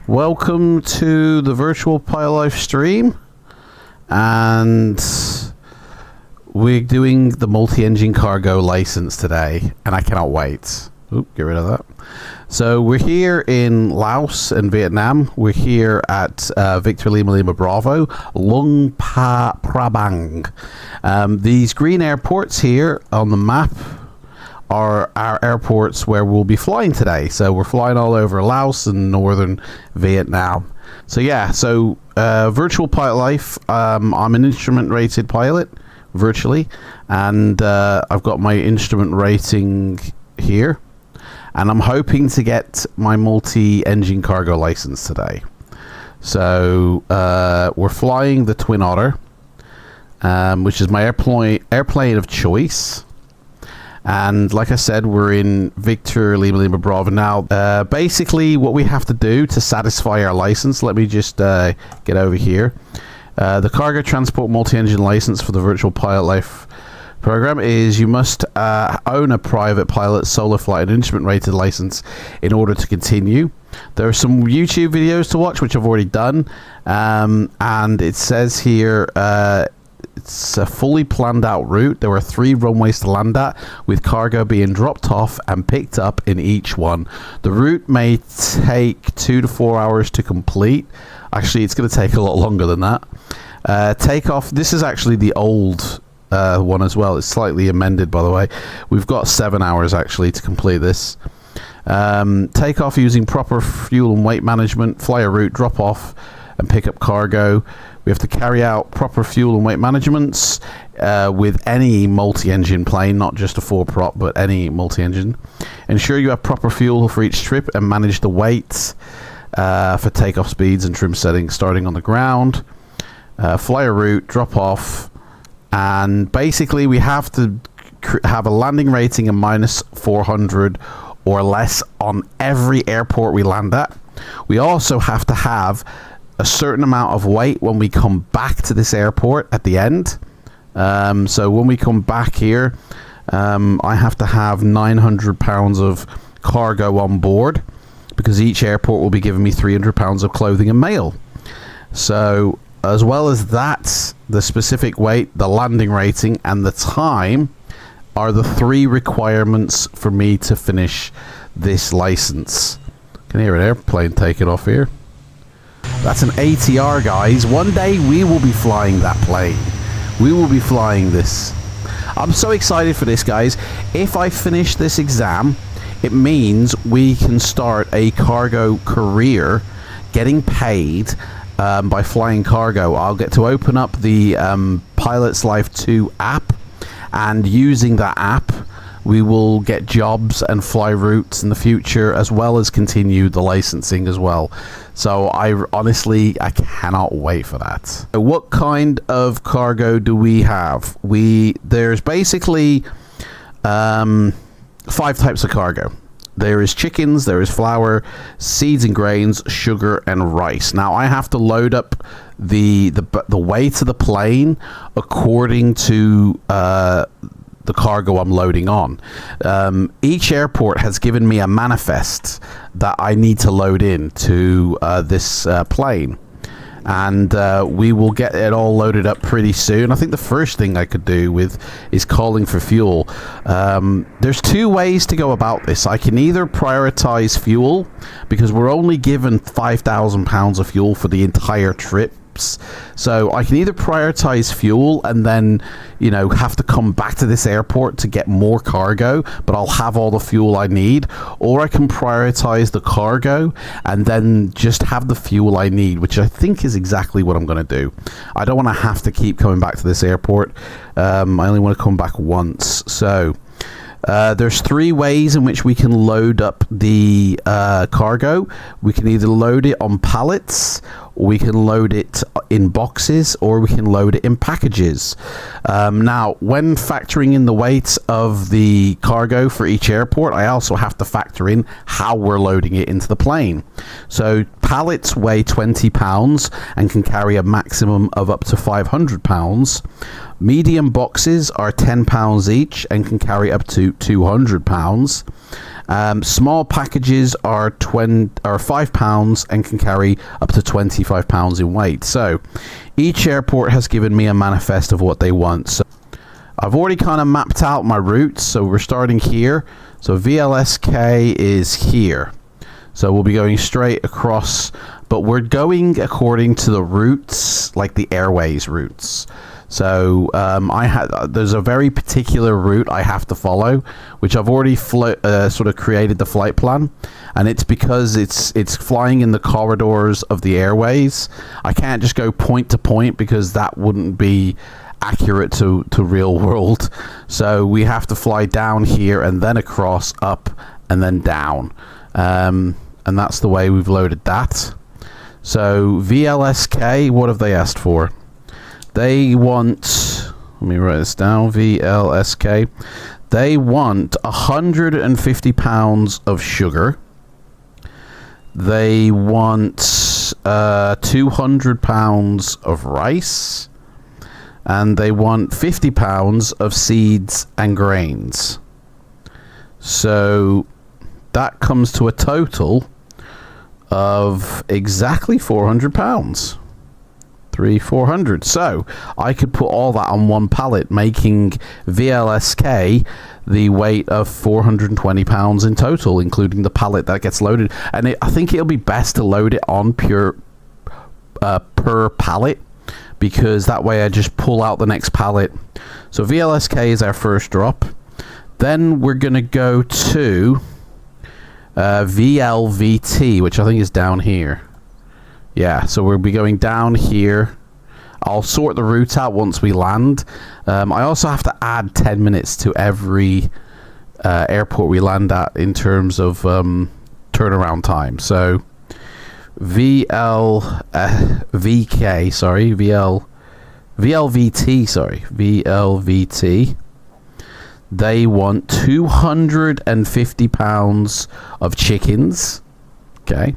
Welcome to the Virtual Pilot Life stream, and we're doing the multi-engine cargo license today, and I cannot wait. Oop, get rid of that. So we're here in Laos and Vietnam. We're here at Victor Lima Lima Bravo, Luang Prabang. These green airports here on the map are our airports where we'll be flying today. So we're flying all over Laos and northern Vietnam. So yeah, so Virtual Pilot Life, I'm an instrument rated pilot virtually, and I've got my instrument rating here, and I'm hoping to get my multi-engine cargo license today. So we're flying the Twin Otter, which is my airplane of choice. And like I said, we're in Victor Lima Lima Bravo now. Basically, what we have to do to satisfy our license, let me just get over here. The cargo transport multi-engine license for the Virtual Pilot Life program is you must own a private pilot solo flight and instrument rated license in order to continue. There are some YouTube videos to watch, which I've already done. And it says here, it's a fully planned out route. There were 3 runways to land at, with cargo being dropped off and picked up in each one. The route may take 2 to 4 hours to complete. Actually, it's going to take a lot longer than that. Takeoff, this is actually the old one as well. It's slightly amended, by the way. We've got 7 hours actually to complete this. Take off using proper fuel and weight management, fly a route, drop off and pick up cargo. We have to carry out proper fuel and weight managements with any multi-engine plane, not just a 4-prop, but any multi-engine. Ensure you have proper fuel for each trip and manage the weight for takeoff speeds and trim settings starting on the ground. Fly a route, drop off, and basically we have to have a landing rating of -400 or less on every airport we land at. We also have to have a certain amount of weight when we come back to this airport at the end. So when we come back here, I have to have 900 pounds of cargo on board, because each airport will be giving me 300 pounds of clothing and mail. So as well as that, the specific weight, the landing rating, and the time are the 3 requirements for me to finish this license. Can hear an airplane taking off here. That's an ATR, guys. One day we will be flying that plane. We will be flying this. I'm so excited for this, guys. If I finish this exam, it means we can start a cargo career getting paid by flying cargo. I'll get to open up the Pilot's Life 2 app, and using that app we will get jobs and fly routes in the future, as well as continue the licensing as well. So I cannot wait for that. What kind of cargo do we have? There's basically 5 types of cargo. There is chickens, there is flour, seeds and grains, sugar and rice. Now I have to load up the weight of the plane according to the cargo I'm loading on. Each airport has given me a manifest that I need to load in to this plane, and we will get it all loaded up pretty soon. I think the first thing I could do is calling for fuel. There's 2 ways to go about this. I can either prioritize fuel, because we're only given 5,000 pounds of fuel for the entire trip. So I can either prioritize fuel and then, you know, have to come back to this airport to get more cargo, but I'll have all the fuel I need, or I can prioritize the cargo and then just have the fuel I need, which I think is exactly what I'm going to do. I don't want to have to keep coming back to this airport. I only want to come back once. So there's 3 ways in which we can load up the cargo. We can either load it on pallets, we can load it in boxes, or we can load it in packages. Now, when factoring in the weight of the cargo for each airport, I also have to factor in how we're loading it into the plane. So pallets weigh 20 pounds and can carry a maximum of up to 500 pounds. Medium boxes are 10 pounds each and can carry up to 200 pounds. Small packages are 5 pounds and can carry up to 25 pounds in weight. So each airport has given me a manifest of what they want. So I've already kind of mapped out my routes. So we're starting here. So VLSK is here. So we'll be going straight across, but we're going according to the routes, like the airways routes. So there's a very particular route I have to follow, which I've already sort of created the flight plan, and it's because it's flying in the corridors of the airways. I can't just go point to point because that wouldn't be accurate to real world. So we have to fly down here and then across, up and then down, and that's the way we've loaded that. So VLSK, what have they asked for? They want, let me write this down, VLSK. They want 150 pounds of sugar. They want 200 pounds of rice. And they want 50 pounds of seeds and grains. So that comes to a total of exactly 400 pounds. 400. So I could put all that on one pallet, making VLSK the weight of 420 pounds in total, including the pallet that gets loaded. And I think it'll be best to load it on per pallet, because that way I just pull out the next pallet. So VLSK is our first drop. Then we're going to go to VLVT, which I think is down here. Yeah, so we'll be going down here. I'll sort the route out once we land. I also have to add 10 minutes to every airport we land at in terms of turnaround time. So VLVT. They want 250 pounds of chickens. Okay.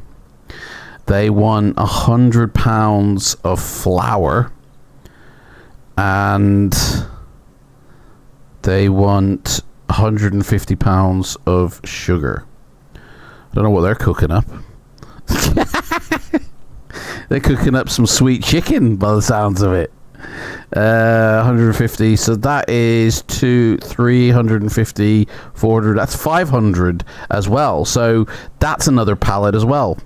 They want 100 pounds of flour, and they want 150 pounds of sugar. I don't know what they're cooking up. They're cooking up some sweet chicken by the sounds of it. 150, so that is 350, 400, that's 500 as well. So that's another pallet as well.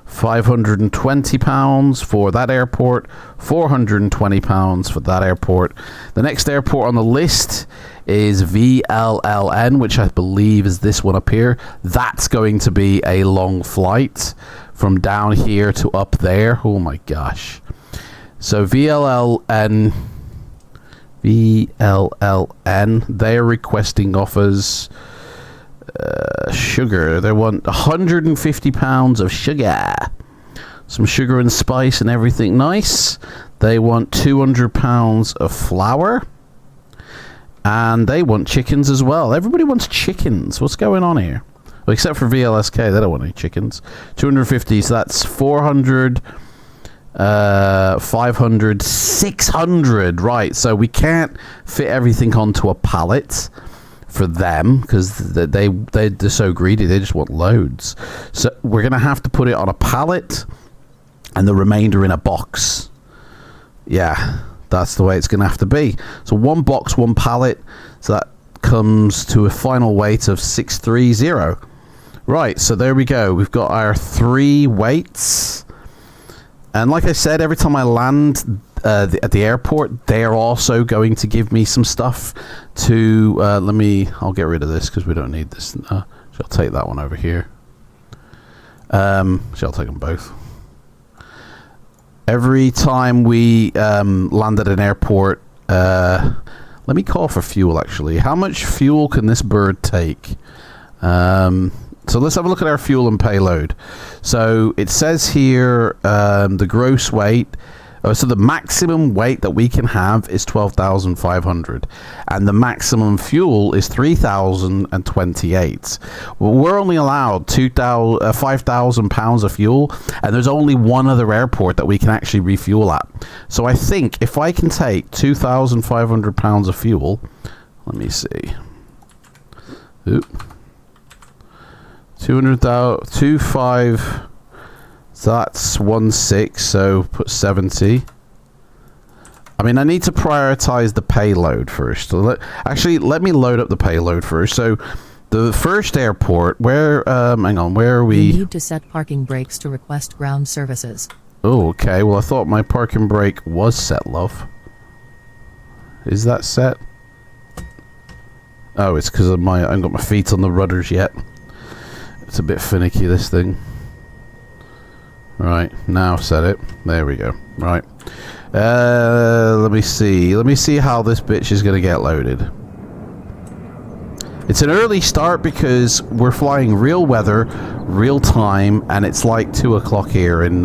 520 pounds for that airport, 420 pounds for that airport. The next airport on the list is VLLN, which I believe is this one up here. That's going to be a long flight from down here to up there. Oh my gosh. So VLLN, they're requesting offers sugar. They want 150 pounds of sugar, some sugar and spice and everything nice. They want 200 pounds of flour, and they want chickens as well. Everybody wants chickens. What's going on here? Well, except for VLSK, they don't want any chickens. 250, so that's 400, 500, 600. Right, so we can't fit everything onto a pallet for them because they're so greedy. They just want loads. So we're gonna have to put it on a pallet and the remainder in a box. Yeah, that's the way it's gonna have to be. So one box, one pallet, so that comes to a final weight of 630. Right, so there we go. We've got our 3 weights, and like I said, every time I land at the airport, they're also going to give me some stuff to I'll get rid of this because we don't need this. So I'll take that one over here. So I'll take them both. Every time we land at an airport, let me call for fuel actually. How much fuel can this bird take? So let's have a look at our fuel and payload. So it says here the gross weight Oh, so the maximum weight that we can have is 12,500, and the maximum fuel is 3,028. Well, we're only allowed 5,000 pounds of fuel, and there's only one other airport that we can actually refuel at. So I think if I can take 2,500 pounds of fuel, let me see. Oop. 200,000, 25. So that's 16, so put 70. I mean, I need to prioritize the payload first. So actually, let me load up the payload first. So the first airport, where, hang on, where are we? You need to set parking brakes to request ground services. Oh, okay. Well, I thought my parking brake was set, love. Is that set? Oh, it's because of I haven't got my feet on the rudders yet. It's a bit finicky, this thing. Right, now set it. There we go. Right. Let me see. Let me see how this bitch is going to get loaded. It's an early start because we're flying real weather, real time, and it's like 2 o'clock here in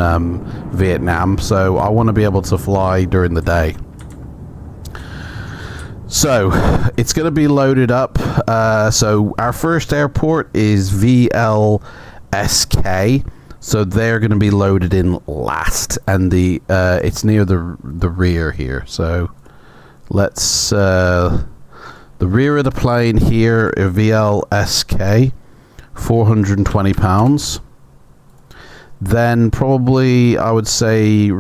Vietnam, so I want to be able to fly during the day. So, it's going to be loaded up. So, our first airport is VLSK. So they're going to be loaded in last, and it's near the rear here. So let's the rear of the plane here, VLSK, 420 pounds. Then probably I would say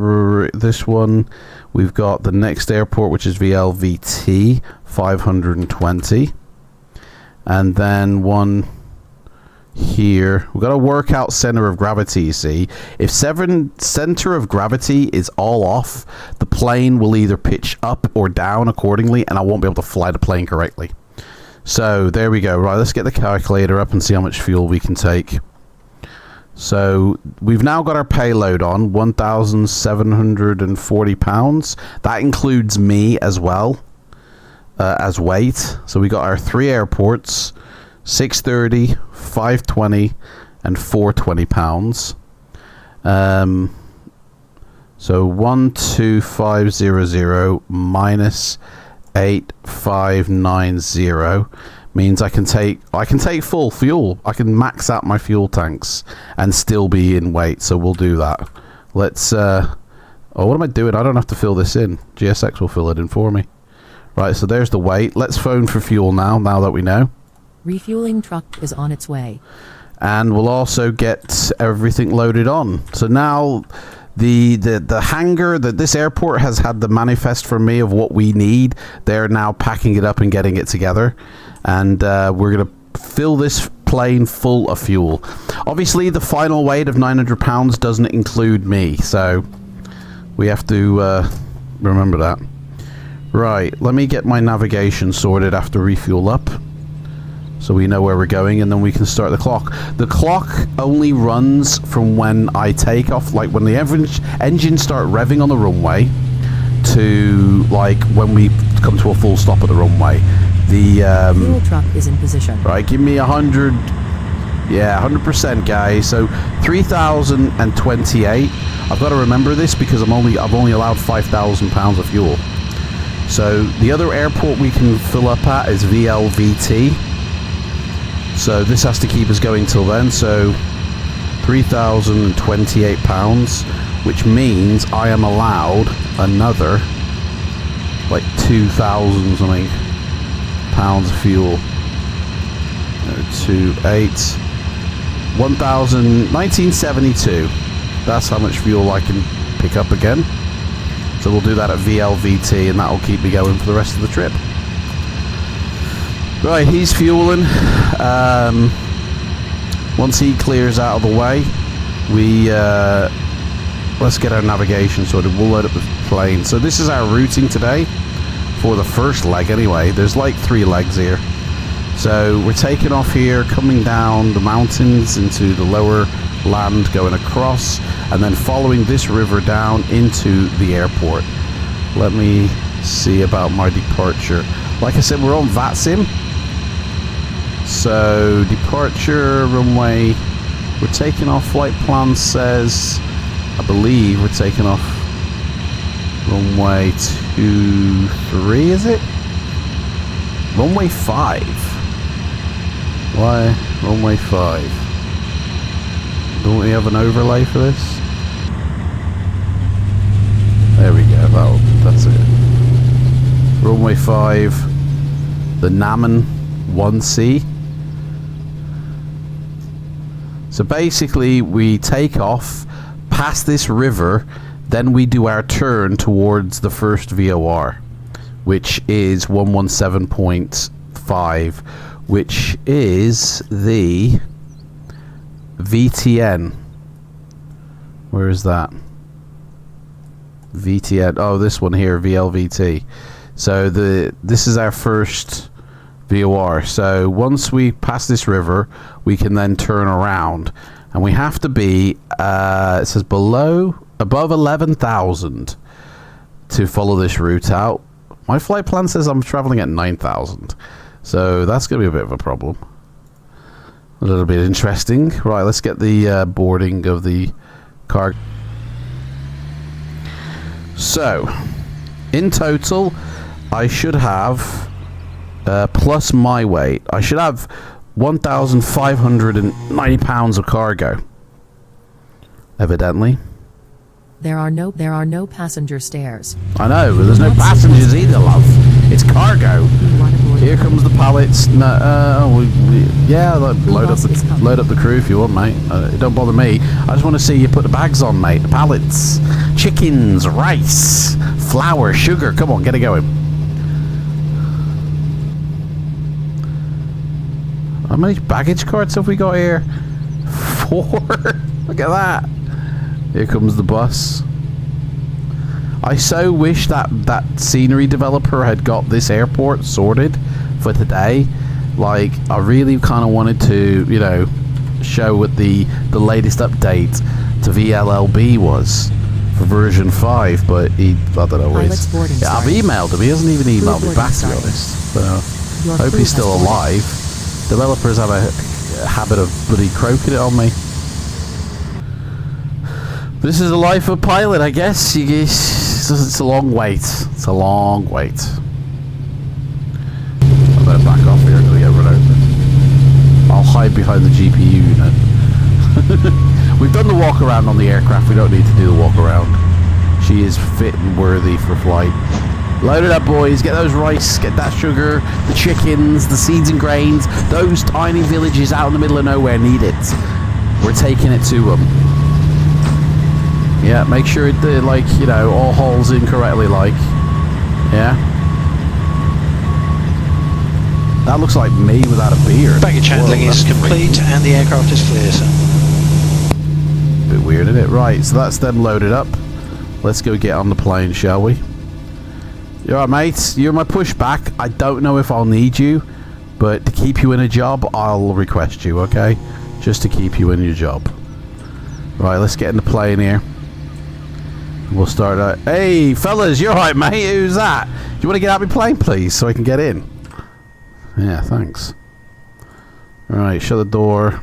this one. We've got the next airport, which is VLVT, 520, and then one here. We've got to work out center of gravity, you see. If center of gravity is all off, the plane will either pitch up or down accordingly, and I won't be able to fly the plane correctly. So there we go. Right, let's get the calculator up and see how much fuel we can take. So we've now got our payload on 1,740 pounds. That includes me as well as weight. So we got our 3 airports, 630, 520, and 420 pounds. So 12500 minus 8590 means I can take full fuel. I can max out my fuel tanks and still be in weight. So we'll do that. Let's. Oh, what am I doing? I don't have to fill this in. GSX will fill it in for me. Right. So there's the weight. Let's phone for fuel now. Now that we know. Refueling truck is on its way. And we'll also get everything loaded on. So now the hangar that this airport has had the manifest from me of what we need. They're now packing it up and getting it together. And we're going to fill this plane full of fuel. Obviously, the final weight of 900 pounds doesn't include me. So we have to remember that. Right, let me get my navigation sorted after refuel up. So we know where we're going, and then we can start the clock. The clock only runs from when I take off, like when the engines start revving on the runway, to like when we come to a full stop at the runway. The fuel truck is in position. Right, give me 100. Yeah, 100%, guys. So 3,028. I've got to remember this because I've only allowed 5,000 pounds of fuel. So the other airport we can fill up at is VLVT. So this has to keep us going till then. So 3,028 pounds, which means I am allowed another like 2,000 something pounds of fuel. 1972. That's how much fuel I can pick up again. So we'll do that at VLVT, and that will keep me going for the rest of the trip. Right, he's fueling. Once he clears out of the way, we let's get our navigation sorted. We'll load up the plane. So this is our routing today for the first leg anyway. There's like 3 legs here. So we're taking off here, coming down the mountains into the lower land, going across, and then following this river down into the airport. Let me see about my departure. Like I said, we're on FLIGHTSIM. So departure runway, we're taking off. Flight plan says, I believe we're taking off Runway 23, is it? Runway 5. Why? Runway 5. Don't we have an overlay for this? There we go. That's it. Runway 5. The Naman 1C. So basically, we take off past this river, then we do our turn towards the first VOR, which is 117.5, which is the VTN. Where is that? VTN. Oh, this one here, VLVT. So this is our first VOR. So once we pass this river, we can then turn around, and we have to be it says above 11,000 to follow this route out. My flight plan says I'm traveling at 9,000, so that's gonna be a bit of a problem. A little bit interesting. Right, let's get the boarding of the car. So in total, I should have plus my weight, I should have 1,590 pounds of cargo. Evidently. There are no passenger stairs. I know, but there's no passengers either, love. It's cargo. Here comes the pallets. No, load up the crew if you want, mate. It don't bother me. I just want to see you put the bags on, mate. The pallets, chickens, rice, flour, sugar. Come on, get it going. How many baggage carts have we got here? 4. Look at that. Here comes the bus. I so wish that scenery developer had got this airport sorted for today. Like, I really kind of wanted to, you know, show what the latest update to VLLB was for version 5, but I don't know where he's... Yeah, I've emailed him. He hasn't even emailed me back, to be honest. So, I hope he's still alive. Developers have a habit of bloody croaking it on me. This is the life of a pilot, I guess. It's a long wait. It's a long wait. I better back off here. I'm gonna get run over. I'll hide behind the GPU unit. We've done the walk around on the aircraft. We don't need to do the walk around. She is fit and worthy for flight. Load it up, boys. Get those rice, get that sugar, the chickens, the seeds and grains. Those tiny villages out in the middle of nowhere need it. We're taking it to them. Yeah, make sure it, like, you know, all holes in correctly, like. Yeah. That looks like me without a beard. Baggage handling is complete and the aircraft is clear, sir. Bit weird, isn't it? Right, so that's them loaded up. Let's go get on the plane, shall we? You alright, mates? You're my pushback. I don't know if I'll need you, but to keep you in a job, I'll request you, okay? Just to keep you in your job. Right, let's get in the plane here. We'll start out. Hey, fellas, you're alright, mate? Who's that? Do you want to get out of my plane, please, so I can get in? Yeah, thanks. Alright, shut the door.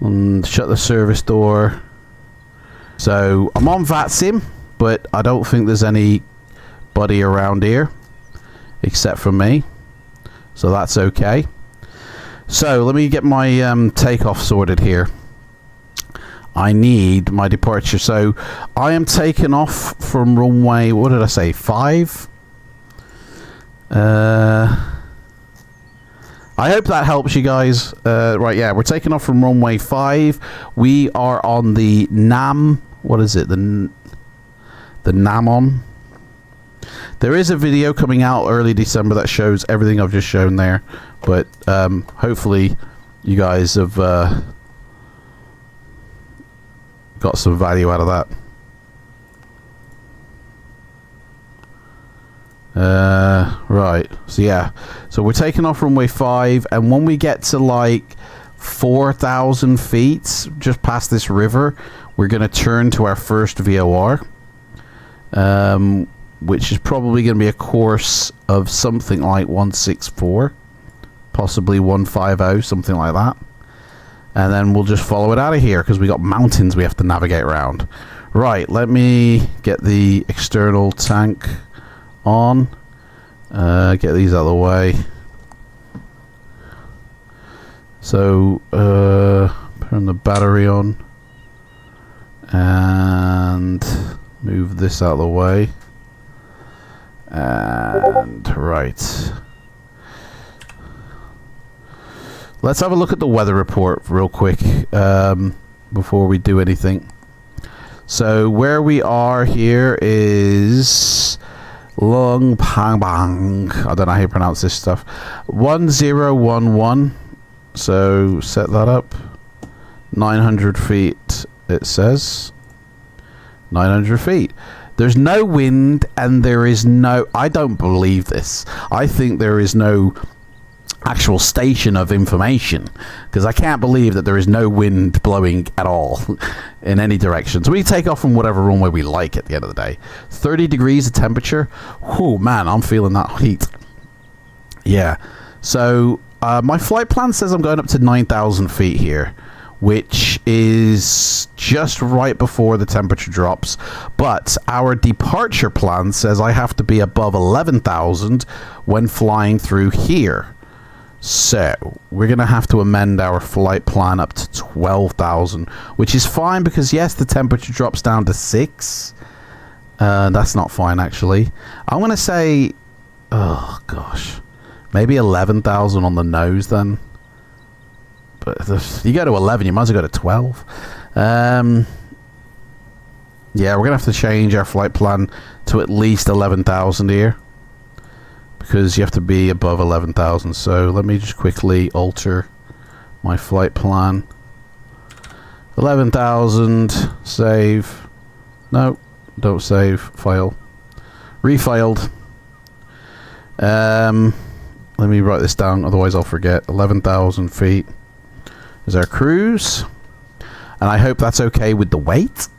And shut the service door. So, I'm on FLIGHTSIM, but I don't think there's anybody around here except for me. So that's okay. So, let me get my takeoff sorted here. I need my departure. So I am taking off from runway, what did I say, 5? I hope that helps you guys. Right, yeah, we're taking off from runway 5. We are on the Nam, what is it, the Namon. There is a video coming out early December that shows everything I've just shown there, but hopefully you guys have got some value out of that. Right, so yeah, so we're taking off runway 5, and when we get to like 4,000 feet just past this river, we're going to turn to our first VOR, which is probably going to be a course of something like 164, possibly 150, something like that. And then we'll just follow it out of here, because we got mountains we have to navigate around. Right, let me get the external tank on. Get these out of the way. So, turn the battery on. And move this out of the way. And, right. Let's have a look at the weather report real quick before we do anything. So where we are here is Long Pang Bang. I don't know how you pronounce this stuff. 1011. So set that up. 900 feet it says. 900 feet. There's no wind and there is no... I don't believe this. I think there is no actual station of information, because I can't believe that there is no wind blowing at all in any direction. So we take off from whatever runway we like at the end of the day. 30 degrees of temperature. Oh man, I'm feeling that heat. Yeah. So my flight plan says I'm going up to 9,000 feet here, which is just right before the temperature drops. But our departure plan says I have to be above 11,000 when flying through here. So we're going to have to amend our flight plan up to 12,000, which is fine because yes, the temperature drops down to 6. That's not fine actually. I'm going to say, oh gosh, maybe 11,000 on the nose then. But you go to 11, you might as well go to 12. Yeah, we're going to have to change our flight plan to at least 11,000 here, because you have to be above 11,000. So let me just quickly alter my flight plan. 11,000, save. No, don't save, file. Refiled. Let me write this down, otherwise I'll forget. 11,000 feet is our cruise. And I hope that's okay with the weight.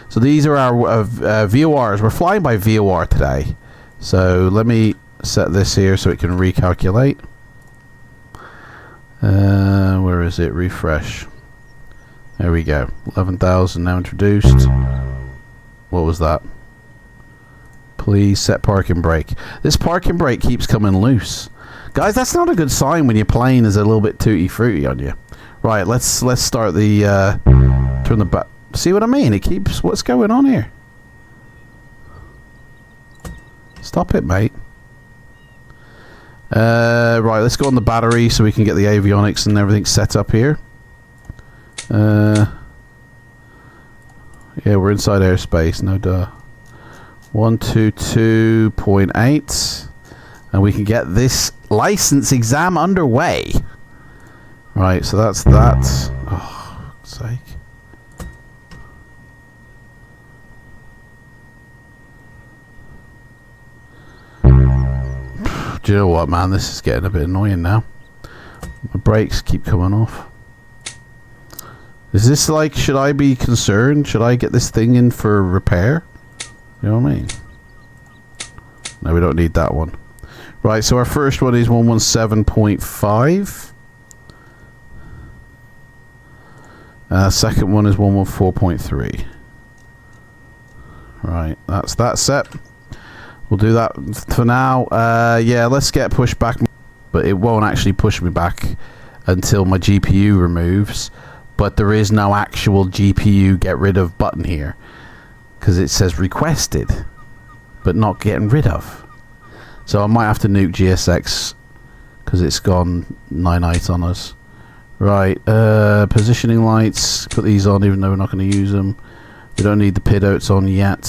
So these are our VORs. We're flying by VOR today. So let me set this here so it can recalculate. Where is it? Refresh. There we go. 11,000 now introduced. What was that? Please set parking brake. This parking brake keeps coming loose. Guys, that's not a good sign when your plane is a little bit tutti frutti on you. Right, let's start the turn the back. See what I mean? It keeps... What's going on here? Stop it, mate. Right, let's go on the battery so we can get the avionics and everything set up here. Yeah, we're inside airspace, no duh. 122.8, and we can get this license exam underway. Right, so that's that. Oh, for God's sake. Do you know what, man? This is getting a bit annoying now. My brakes keep coming off. Is this like, should I be concerned? Should I get this thing in for repair? You know what I mean? No, we don't need that one. Right, so our first one is 117.5. Second one is 114.3. Right, that's that set. We'll do that for now. Yeah, let's get pushed back, but it won't actually push me back until my GPU removes. But there is no actual GPU get rid of button here, because it says requested, but not getting rid of. So I might have to nuke GSX because it's gone 9-8 on us. Right, positioning lights. Put these on, even though we're not going to use them. We don't need the pidotes on yet.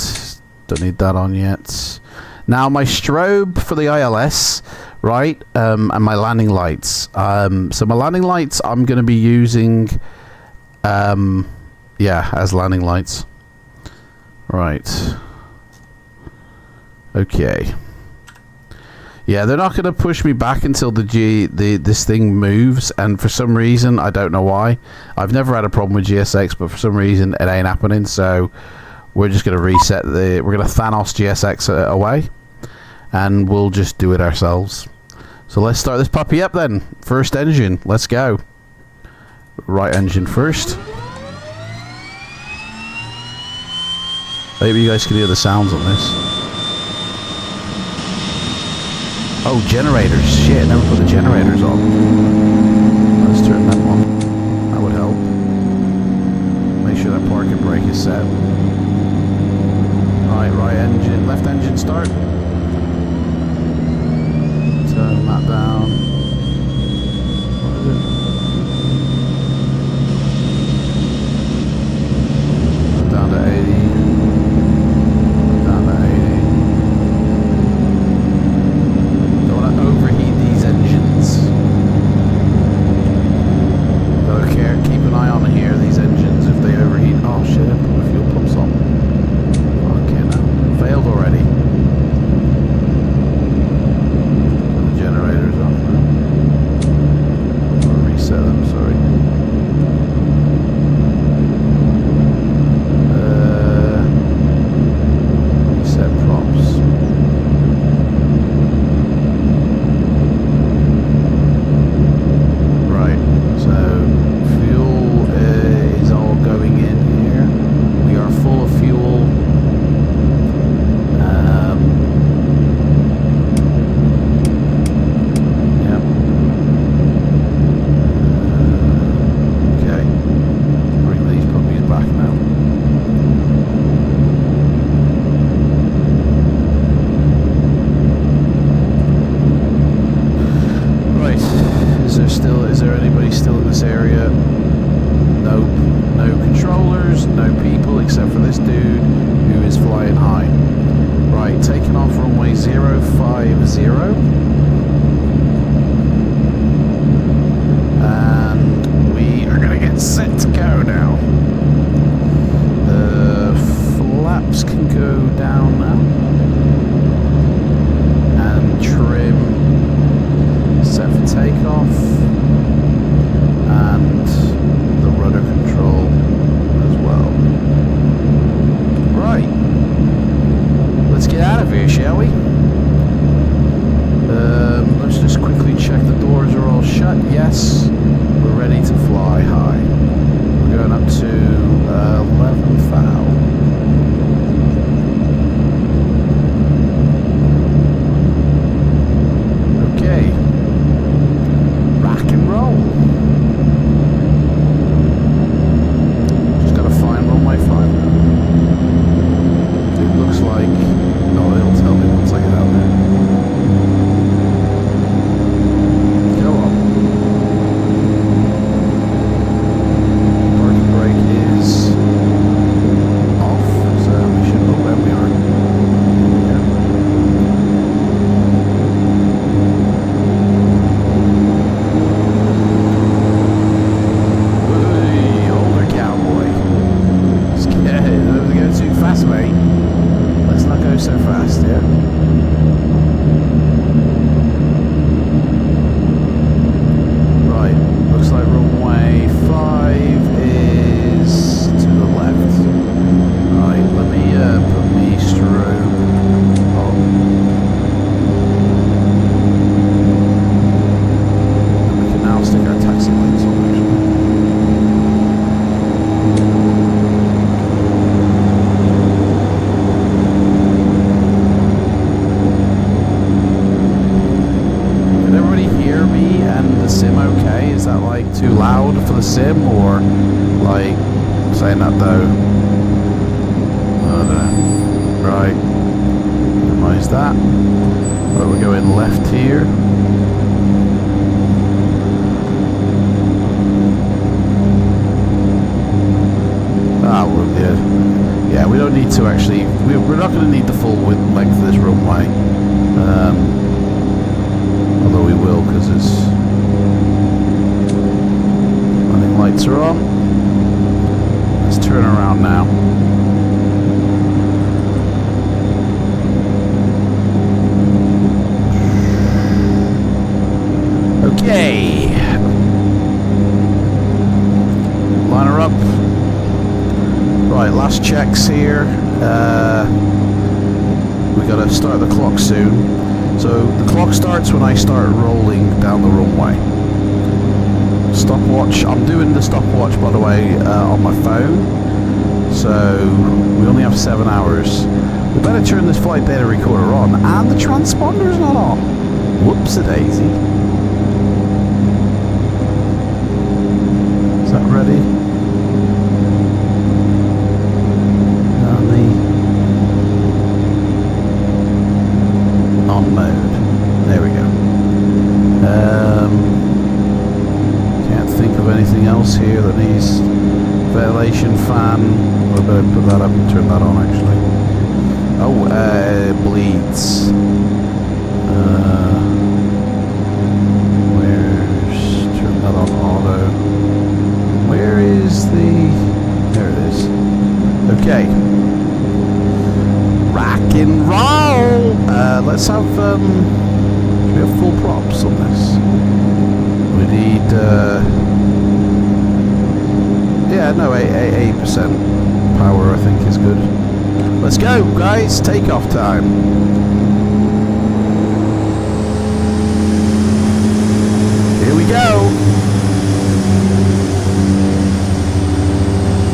Don't need that on yet. Now my strobe for the ILS, right, and my landing lights. So my landing lights I'm going to be using, yeah, as landing lights. Right. Okay. Yeah, they're not going to push me back until this thing moves, and for some reason, I don't know why. I've never had a problem with GSX, but for some reason it ain't happening, so we're just going to reset we're going to Thanos GSX away, and we'll just do it ourselves. So let's start this puppy up then. First engine, let's go. Right engine first. Maybe you guys can hear the sounds on this. Oh, generators. Shit, I never put the generators on. Let's turn them on. That would help. Make sure that parking brake is set. Right engine, left engine start. Turn that down. What is it? Down to 80. Down to 80. Don't want to overheat these engines. Gotta keep an eye on here, these engines, if they overheat. Oh shit, I put my fuel pumps on. Okay, now. Failed already. The generator's off now. I'll reset them, sorry. Reset props. Right, so fuel is all going in here. We are full of fuel. Yep. Okay. Bring these puppies back now. Right. Is there anybody still in this area? Nope. No controllers, no people except for this dude who is flying high. Right, taking off runway 050. And we are gonna get set to go now. The flaps can go down now. And trim set for takeoff. And the rudder control as well. Right. Let's get out of here, shall we? Let's just quickly check the doors are all shut. Yes, we're ready to fly high. We're going up to 11 foul. Okay. Rock and roll. Just gotta find runway 5 now. It looks like... No, it'll tell me once I get out there. Go on. Parking brake is off, so we should know where we are. Yeah. Hey, older cowboy. Scared. Don't go too fast, mate. Let's not go so fast, yeah? Right, looks like runway 5 is to the left. Right, let me put me strobe on. We can now stick our taxi lights on, actually. The sim okay? Is that like too loud for the sim, or like saying that though? I don't know. Right, minimize that. Right, we're going left here. Ah, well, yeah, we don't need to actually. We're not going to need the full width length of this runway. Although we will, because it's. Lights are on. Let's turn around now. Okay. Line her up. Right, last checks here. We gotta start the clock soon. So the clock starts when I start rolling down the runway. Stopwatch. I'm doing the stopwatch, by the way, on my phone. So we only have 7 hours. We better turn this flight data recorder on, and the transponder's not on. Whoops-a-daisy. Is that ready? On mode. There we go. Can't think of anything else here that needs ventilation fan. We'll better put that up and turn that on actually. Oh, bleeds. Where's, turn that on auto. Where is the, there it is. Okay. Rock and roll! Let's have, should we have full props on this? We need, yeah, no, 8% power I think is good. Let's go, guys, takeoff time. Here we go.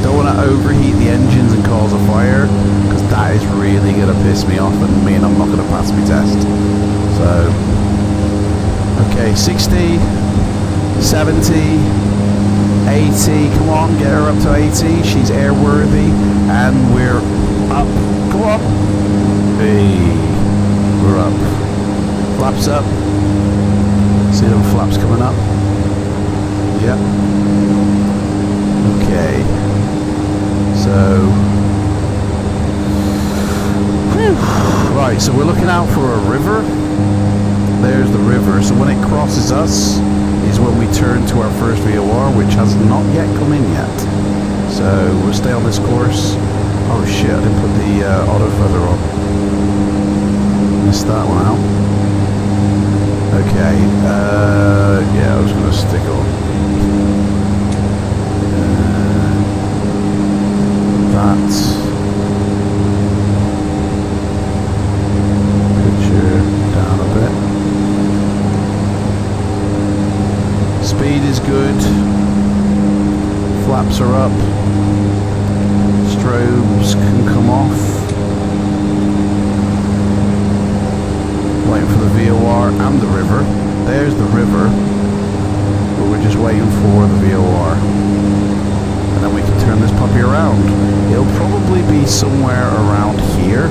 Don't want to overheat the engines and cause a fire, because that is really going to piss me off and mean I'm not going to pass my test. So, okay, 60, 70, 80, come on, get her up to 80, she's airworthy, and we're up, come on, hey, we're up, flaps up, see them flaps coming up, yep, okay, so, whew. Right, so we're looking out for a river, there's the river, so when it crosses us, is when we turn to our first VOR, which has not yet come in yet. So we'll stay on this course. Oh shit, I didn't put the auto feather on. Missed that one out. Okay, yeah, I was going to stick on. That. Picture down a bit. Speed is good, flaps are up, strobes can come off, waiting for the VOR and the river. There's the river, but we're just waiting for the VOR, and then we can turn this puppy around. It'll probably be somewhere around here,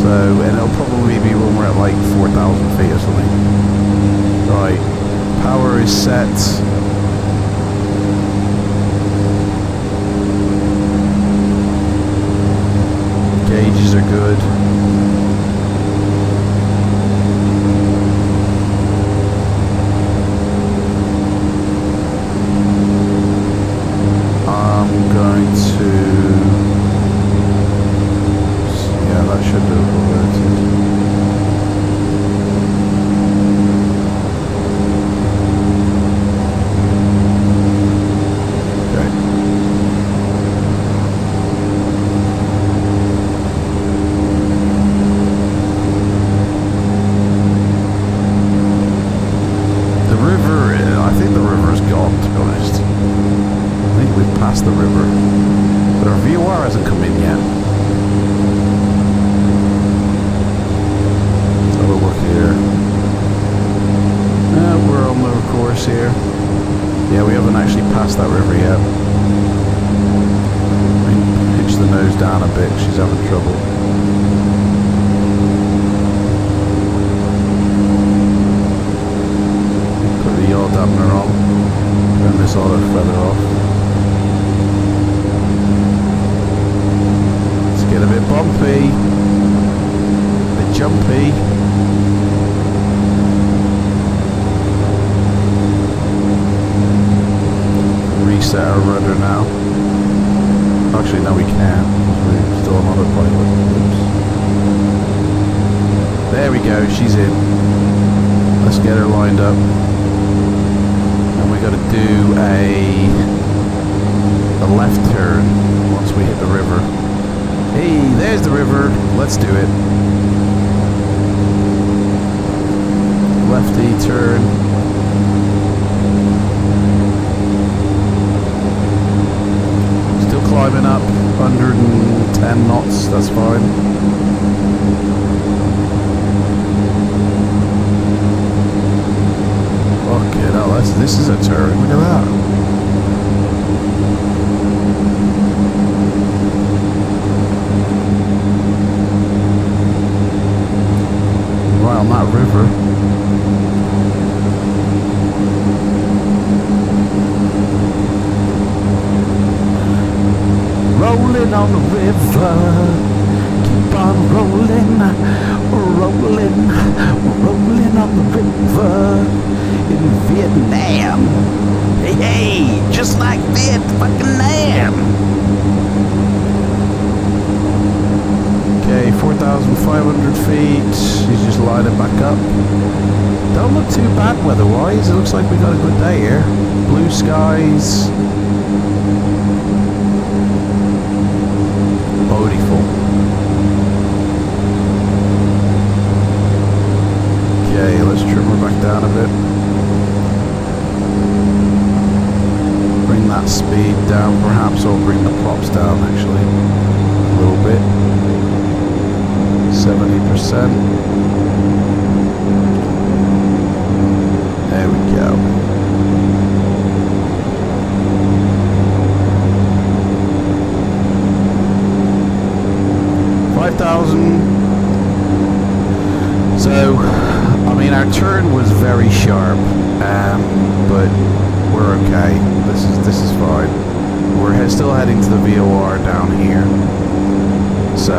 so, and it'll probably be when we're at like 4,000 feet or something. Right. Power is set. Gauges are good. I'm going to, yeah, that should do it. The river, but our VOR hasn't come in yet. So we'll look here. We're on the course here. Yeah, we haven't actually passed that river yet. Pitch the nose down a bit, she's having trouble. Put the yaw dampener on. Turn this auto feather off. Get a bit bumpy, a bit jumpy. Reset our rudder now. Actually, no, we can't. We're still on autopilot. Oops. There we go. She's in. Let's get her lined up. And we got to do a left turn once we hit the river. Hey, there's the river. Let's do it. Lefty turn. Still climbing up 110 knots, that's fine. Fucking hell, this is a turn, look at that. Right on that river. Rolling on the river, keep on rolling, rolling, rolling on the river in Vietnam. Hey, hey, just like Vietnam. Okay, 4,500 feet. He's just lighting back up. Don't look too bad weather-wise. It looks like we got a good day here. Blue skies. Beautiful. Okay, let's trim her back down a bit. Bring that speed down, perhaps, or bring the props down actually a little bit. 70%. There we go. So, I mean, our turn was very sharp, but we're okay. This is fine. We're still heading to the VOR down here, so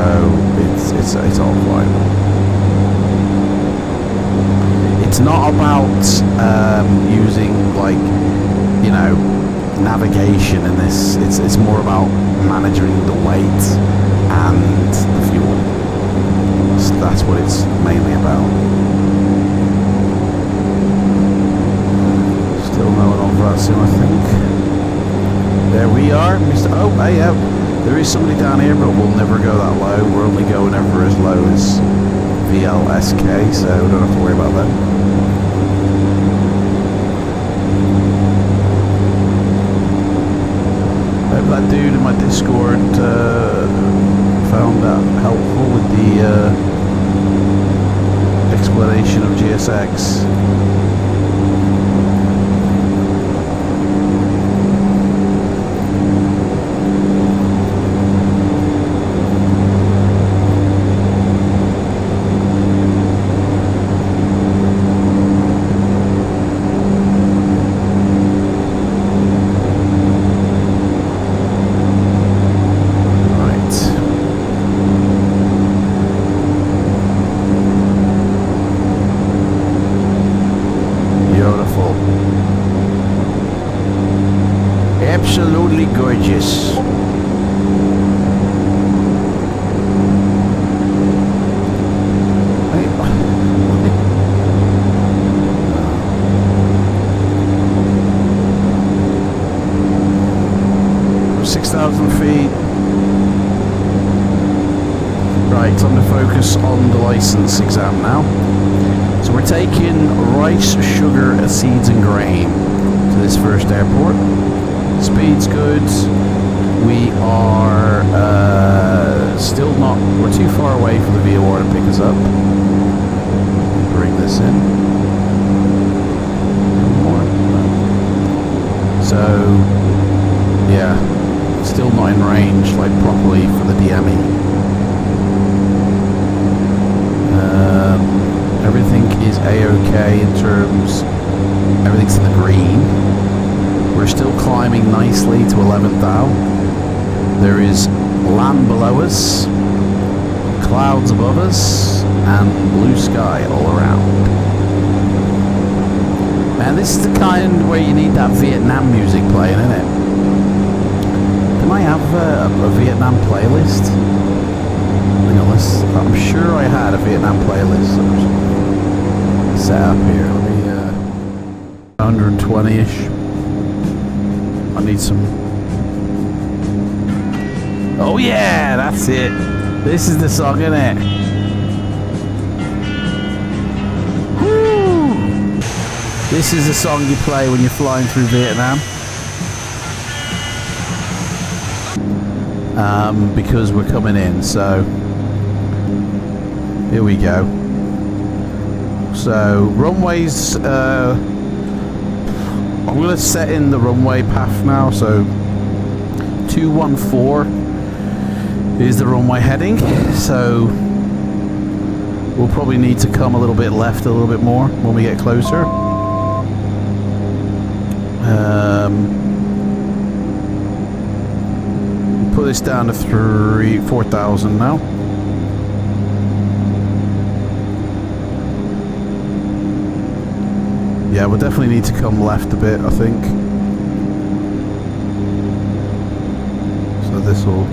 it's all fine. It's not about using, like, you know, navigation in this. It's more about managing the weight and the fuel. So that's what it's mainly about. Still no one on FLIGHTSIM, I think. There we are, Mr. Oh, hey, yeah. There is somebody down here, but we'll never go that low. We're only going ever as low as VLSK, so we don't have to worry about that. That dude in my Discord found that helpful with the explanation of GSX. Absolutely gorgeous. We're 6,000 feet. Right, time to focus on the license exam now. So we're taking rice, sugar, seeds and grain to this first airport. Speed's good. We are still not, we're too far away for the VOR to pick us up. Bring this in. More. So, yeah, still not in range, like properly for the DME. Everything is A-OK in terms, everything's in the green. We're still climbing nicely to 11th thou. There is land below us, clouds above us, and blue sky all around. Man, this is the kind where you need that Vietnam music playing, isn't it? Can I have a Vietnam playlist? Hang on, I'm sure I had a Vietnam playlist set up here. Let me 120-ish. I need some. Oh yeah, that's it. This is the song, isn't it? Woo! This is the song you play when you're flying through Vietnam. because we're coming in. So here we go. So runways, I'm going to set in the runway path now. So 214 is the runway heading. So we'll probably need to come a little bit left a little bit more when we get closer. Put this down to 4,000 now. Yeah, we'll definitely need to come left a bit, I think. So this will...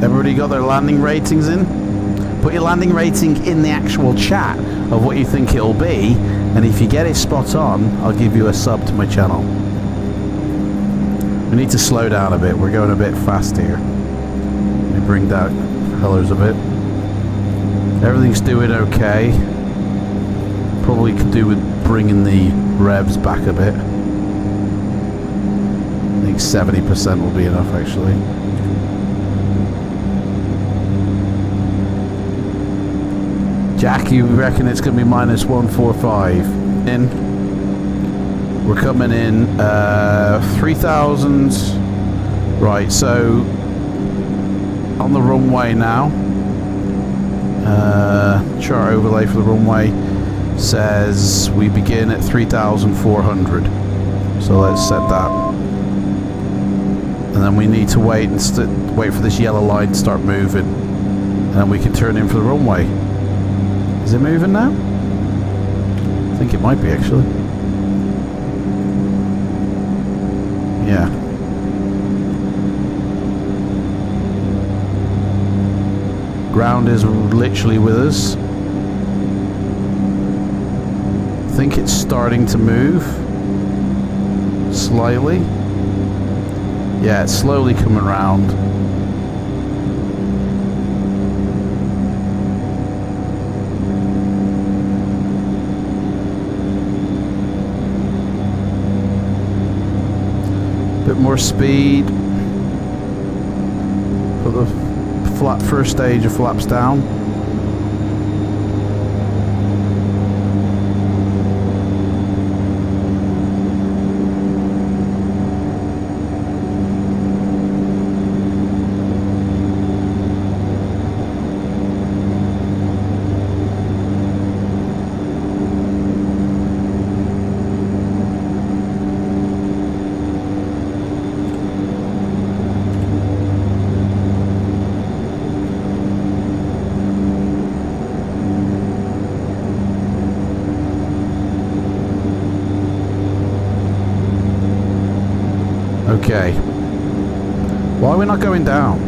Everybody got their landing ratings in? Put your landing rating in the actual chat of what you think it'll be, and if you get it spot on, I'll give you a sub to my channel. We need to slow down a bit. We're going a bit fast here. Let me bring down colors a bit. Everything's doing okay. Probably could do with bringing the revs back a bit. I think 70% will be enough, actually. Jack, you reckon it's going to be minus 145? In. We're coming in 3,000. Right, so on the runway now. Chart overlay for the runway says we begin at 3,400. So let's set that. And then we need to wait and wait for this yellow line to start moving. And then we can turn in for the runway. Is it moving now? I think it might be, actually. Yeah. Ground is literally with us. I think it's starting to move. Slightly. Yeah, it's slowly coming around. Bit more speed. Put the first stage of flaps down. Okay. Why are we not going down?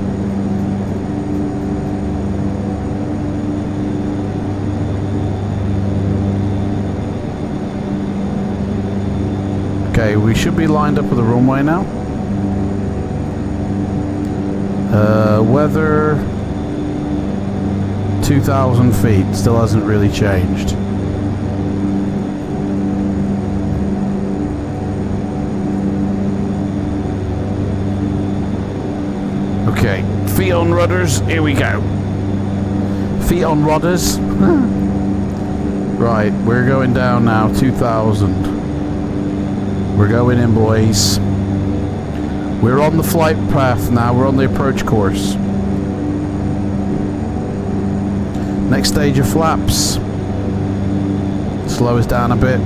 Okay, we should be lined up with the runway now. Weather 2,000 feet, still hasn't really changed. Okay, feet on rudders, here we go. Feet on rudders. Right, we're going down now, 2,000. We're going in, boys. We're on the flight path now, we're on the approach course. Next stage of flaps. Slow us down a bit.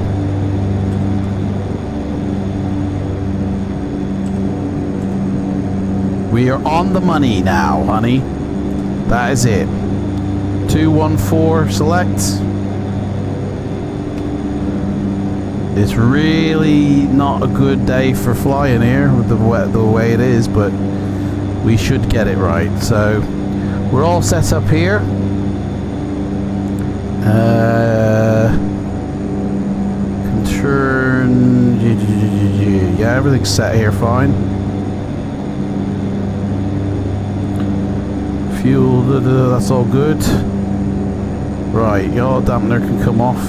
We are on the money now, honey. That is it. 214, select. It's really not a good day for flying here with the way it is, but we should get it right. So we're all set up here. Can turn. Yeah, everything's set here fine. Fuel, that's all good. Right, yaw dampener can come off.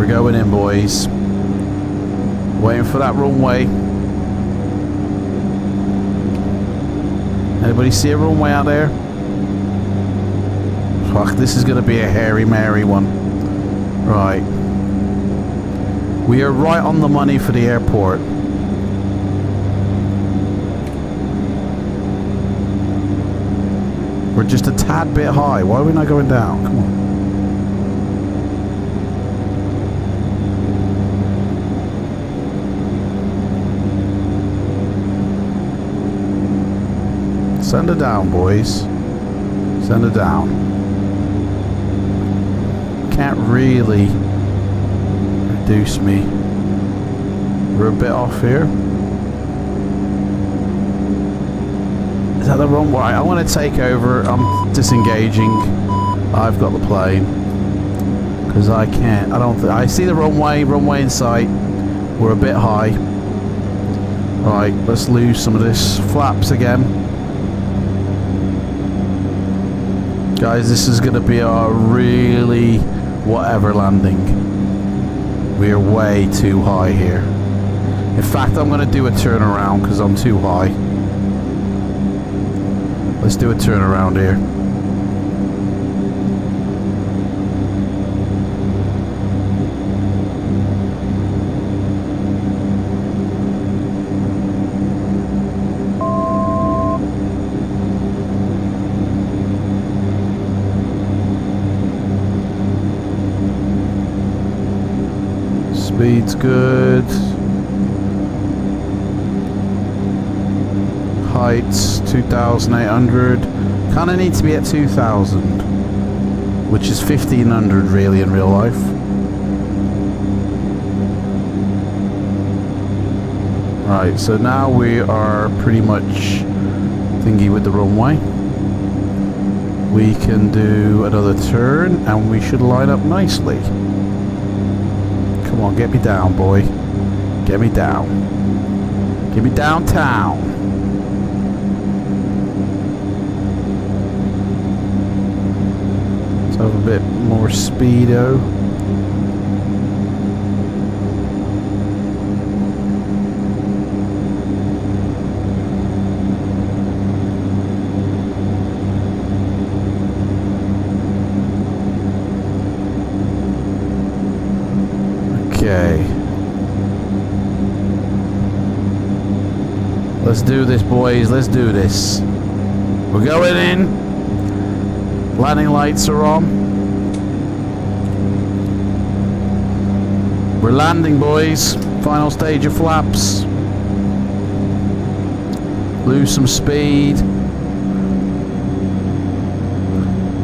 We're going in, boys. Waiting for that runway. Anybody see a runway out there? Fuck, this is going to be a hairy Mary one. Right. We are right on the money for the airport. We're just a tad bit high. Why are we not going down? Come on. Send her down, boys. Send her down. Can't really reduce me. We're a bit off here. Is that the wrong way? I want to take over. I'm disengaging. I've got the plane. Because I can't. I don't think. I see the runway in sight. We're a bit high. Right, let's lose some of this. Flaps again. Guys, this is going to be a really whatever landing. We are way too high here. In fact, I'm going to do a turnaround because I'm too high. Let's do a turnaround here. Speed's good. Heights 2,800. Kind of need to be at 2,000, which is 1,500 really in real life. Right, so now we are pretty much thingy with the runway. We can do another turn and we should line up nicely. Come on, get me down, boy. Get me down. Get me downtown. Let's have a bit more speedo. Okay. Let's do this, boys. Let's do this. We're going in. Landing lights are on. We're landing, boys. Final stage of flaps. Lose some speed.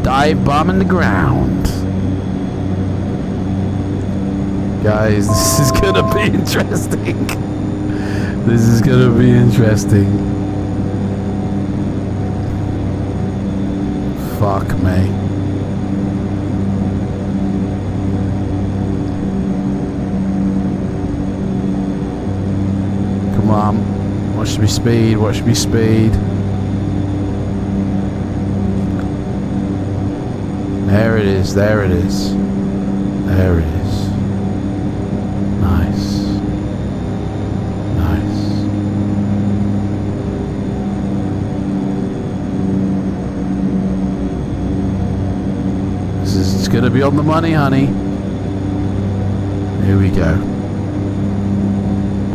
Dive bomb in the ground. Guys, this is gonna be interesting. This is gonna be interesting. Fuck me. Come on. Watch me speed, watch me speed. There it is, there it is. There it is. Nice. Nice. This is gonna be on the money, honey. Here we go.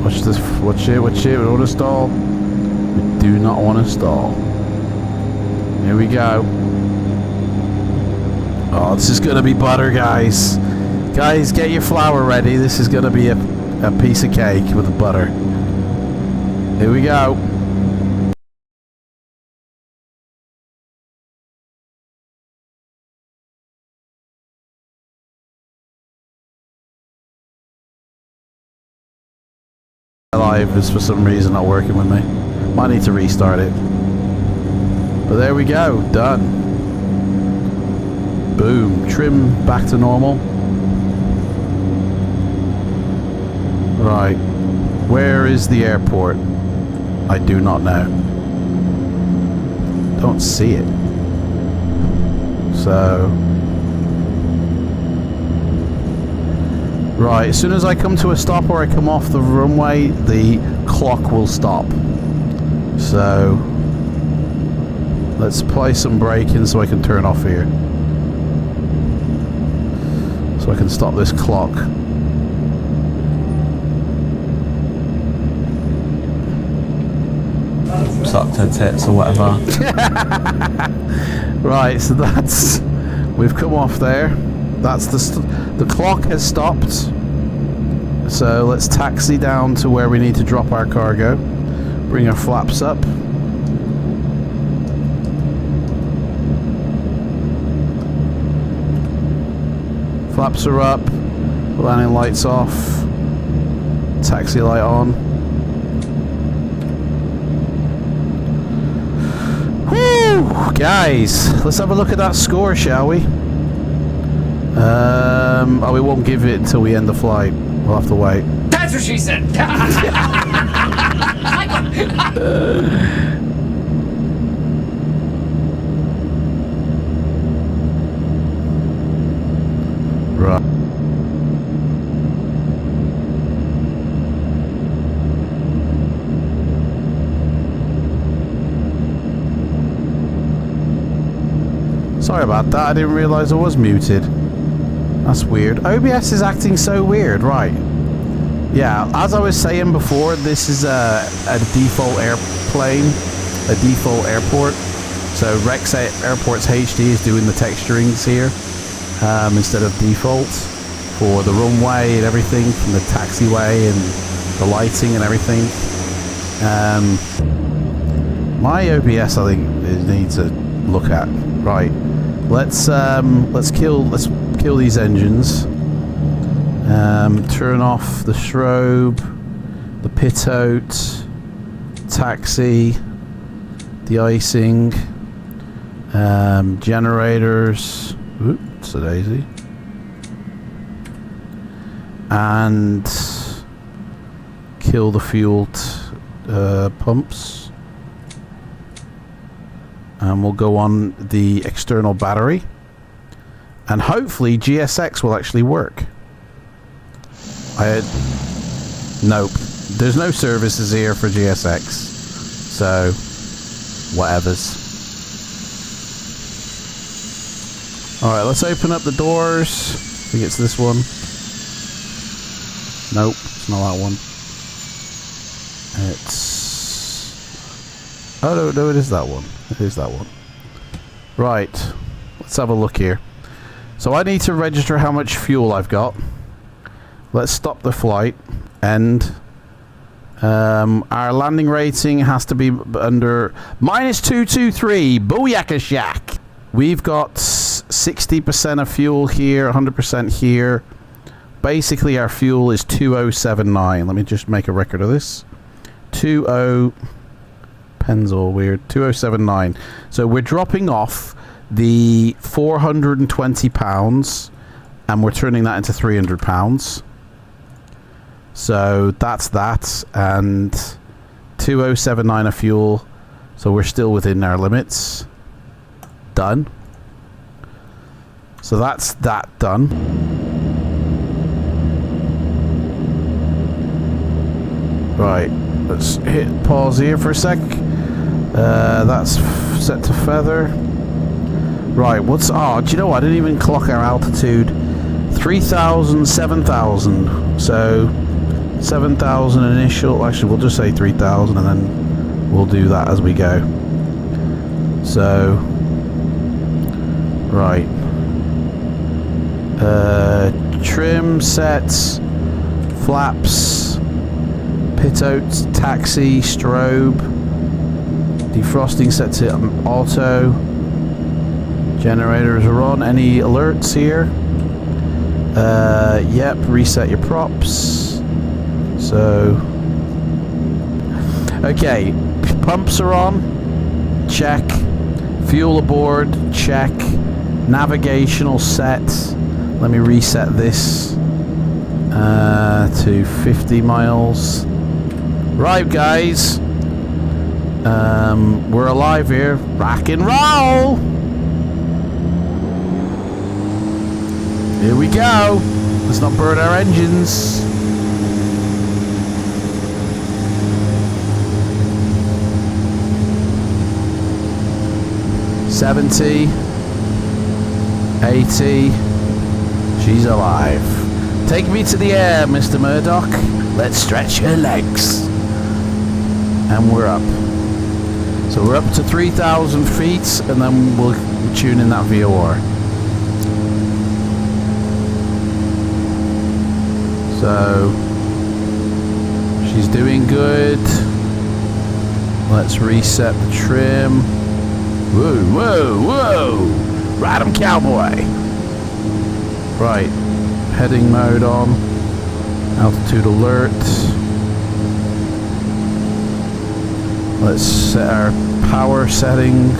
Watch this, watch it, watch it. We don't want to stall. We do not want to stall. Here we go. Oh, this is gonna be butter, guys. Guys, get your flour ready. This is gonna be a piece of cake with the butter. Here we go. Live is for some reason not working with me. Might need to restart it. But there we go. Done. Boom. Trim back to normal. Right. Where is the airport? I do not know. Don't see it. So Right, as soon as I come to a stop or I come off the runway, the clock will stop. So let's apply some braking so I can turn off here. So I can stop this clock. Sucked her tits or whatever. Right, so that's... We've come off there. That's the clock has stopped. So let's taxi down to where we need to drop our cargo. Bring our flaps up. Flaps are up. Landing lights off. Taxi light on. Woo! Guys, let's have a look at that score, shall we? Oh, we won't give it until we end the flight. We'll have to wait. That's what she said. Right. Sorry about that. I didn't realise I was muted. That's weird. OBS is acting so weird, right? Yeah, as I was saying before, this is a default airplane, a default airport. So Rex Airports HD is doing the texturings here instead of default for the runway and everything, and the taxiway and the lighting and everything. My OBS, I think, it needs a look at. Right, let's kill these engines. Turn off the strobe, the pitot, taxi, de-icing, generators. Oops, a daisy. And kill the fuel pumps. And we'll go on the external battery. And hopefully GSX will actually work. Nope. There's no services here for GSX. So, whatevers. Alright, let's open up the doors. I think it's this one. Nope, it's not that one. It's... Oh, no, it is that one. It is that one. Right. Let's have a look here. So I need to register how much fuel I've got. Let's stop the flight. And our landing rating has to be under -223. Booyaka shack. We've got 60% of fuel here, 100% here. Basically, our fuel is 2079. Let me just make a record of this. 20... Pen's all weird. 2079. So we're dropping off the 420 pounds and we're turning that into 300 pounds. So that's that, and 2079 of fuel. So we're still within our limits. Done. So that's that done. Right, let's hit pause here for a sec. That's set to feather. Right, what's... Oh, do you know what? I didn't even clock our altitude. 3,000, 7,000. So, 7,000 initial. Actually, we'll just say 3,000 and then we'll do that as we go. So, right. Trim, sets, flaps, pitot, taxi, strobe, defrosting set to auto, generators are on. Any alerts here? Yep, reset your props. So, okay, pumps are on, check. Fuel aboard, check. Navigational set. Let me reset this to 50 miles. Right, guys. We're alive here. Rock and roll. Here we go. Let's not burn our engines. $70, $80. She's alive. Take me to the air, Mr. Murdoch. Let's stretch her legs. And we're up. So we're up to 3,000 feet, and then we'll tune in that VOR. So she's doing good. Let's reset the trim. Whoa, whoa, whoa! Ride 'em, cowboy! Right, heading mode on. Altitude alert. Let's set our power setting.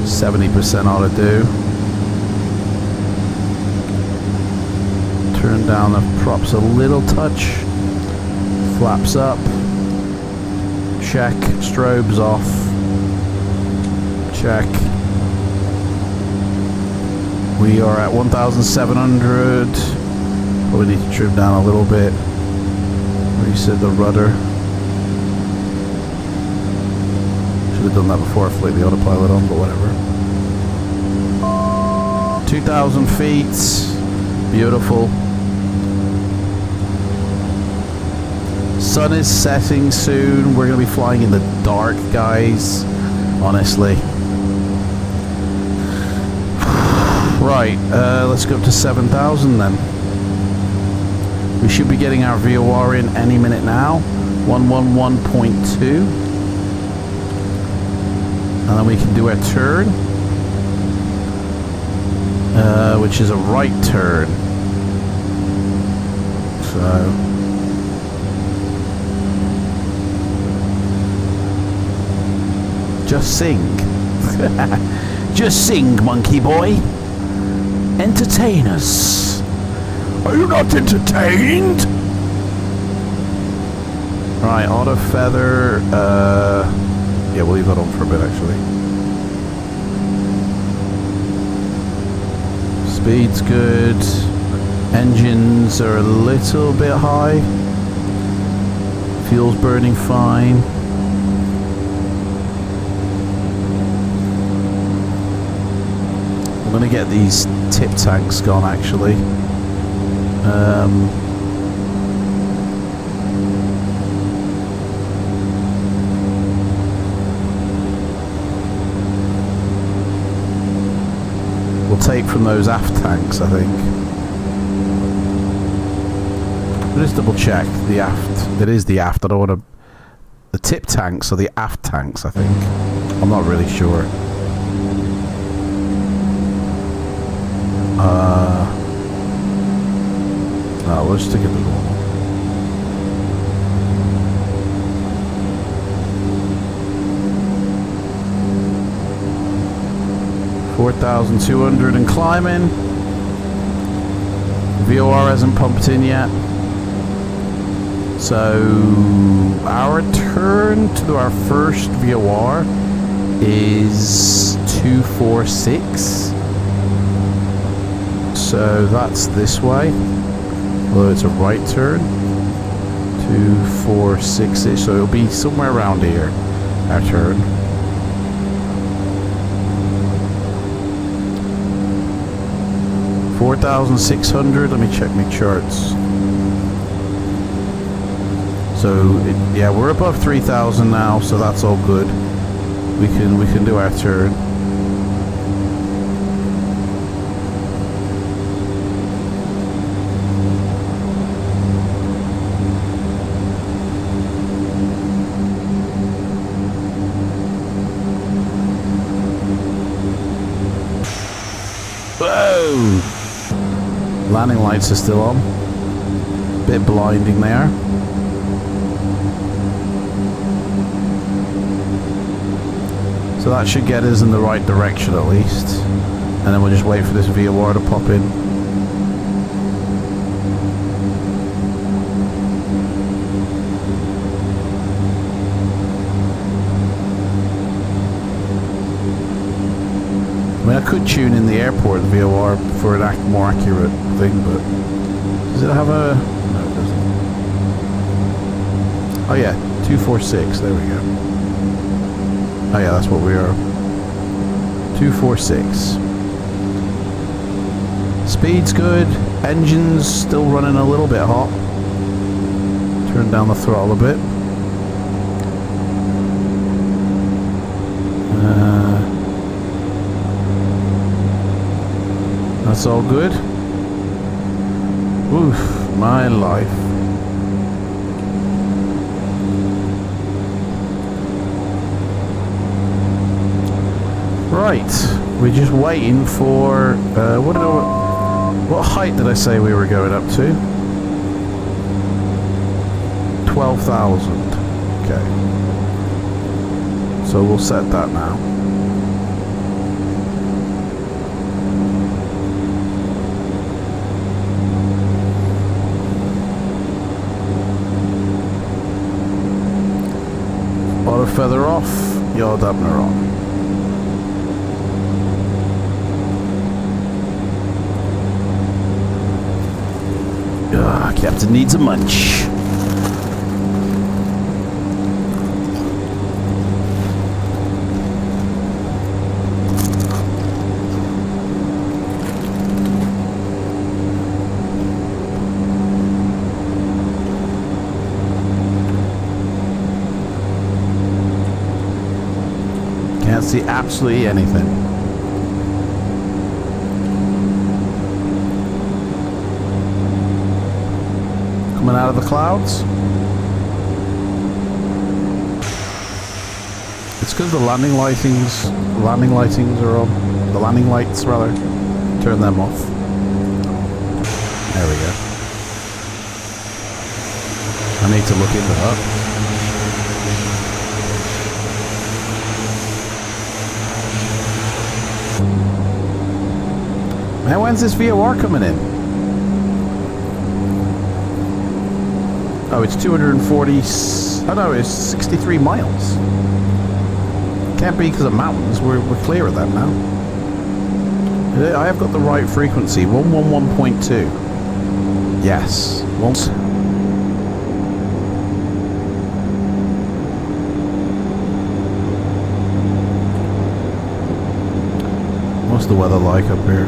70% ought to do. Turn down the props a little touch. Flaps up. Check. Strobes off. Check. We are at 1,700. Probably need to trim down a little bit. Reset the rudder. Should have done that before I flicked the autopilot on, but whatever. 2,000 feet. Beautiful. Sun is setting soon. We're going to be flying in the dark, guys. Honestly. Right, let's go up to 7,000 then. We should be getting our VOR in any minute now. 111.2. And then we can do our turn. Which is a right turn. So... just sing. Just sing, monkey boy. Entertain us. Are you not entertained? Right, auto feather. Yeah, we'll leave that on for a bit actually. Speed's good. Engines are a little bit high. Fuel's burning fine. I'm going to get these tip tanks gone actually. We'll take from those aft tanks, I think. We'll just double check the aft. It is the aft. I don't want to... The tip tanks are the aft tanks, I think. I'm not really sure. No, we'll just stick it to normal. $4,200 and climbing. VOR hasn't pumped in yet. So our turn to our first VOR is 246. So that's this way, although it's a right turn. 246, so it'll be somewhere around here, our turn. $4,600. Let me check my charts. So yeah, we're above 3,000 now, so that's all good. We can do our turn. Whoa! Landing lights are still on. Bit blinding there. So that should get us in the right direction at least. And then we'll just wait for this VOR to pop in. I mean, I could tune in the airport VOR for an more accurate thing, but Does it have a... No, it doesn't. Oh yeah, 246. There we go. Oh yeah, that's what we are. 246. Speed's good. Engine's still running a little bit hot. Turn down the throttle a bit. That's all good. Oof, my life. Right, we're just waiting for what height did I say we were going up to? 12,000. Okay. So we'll set that now. Auto feather off, yaw dampener on. Captain needs a munch. Can't see absolutely anything. Coming out of the clouds. It's because the landing lightings are on. The landing lights, rather. Turn them off. There we go. I need to look into that. Man, when's this VOR coming in? Oh, it's 240... Oh no, it's 63 miles. Can't be because of mountains. We're clear of that now. I have got the right frequency. 111.2. Yes. Once. What's the weather like up here?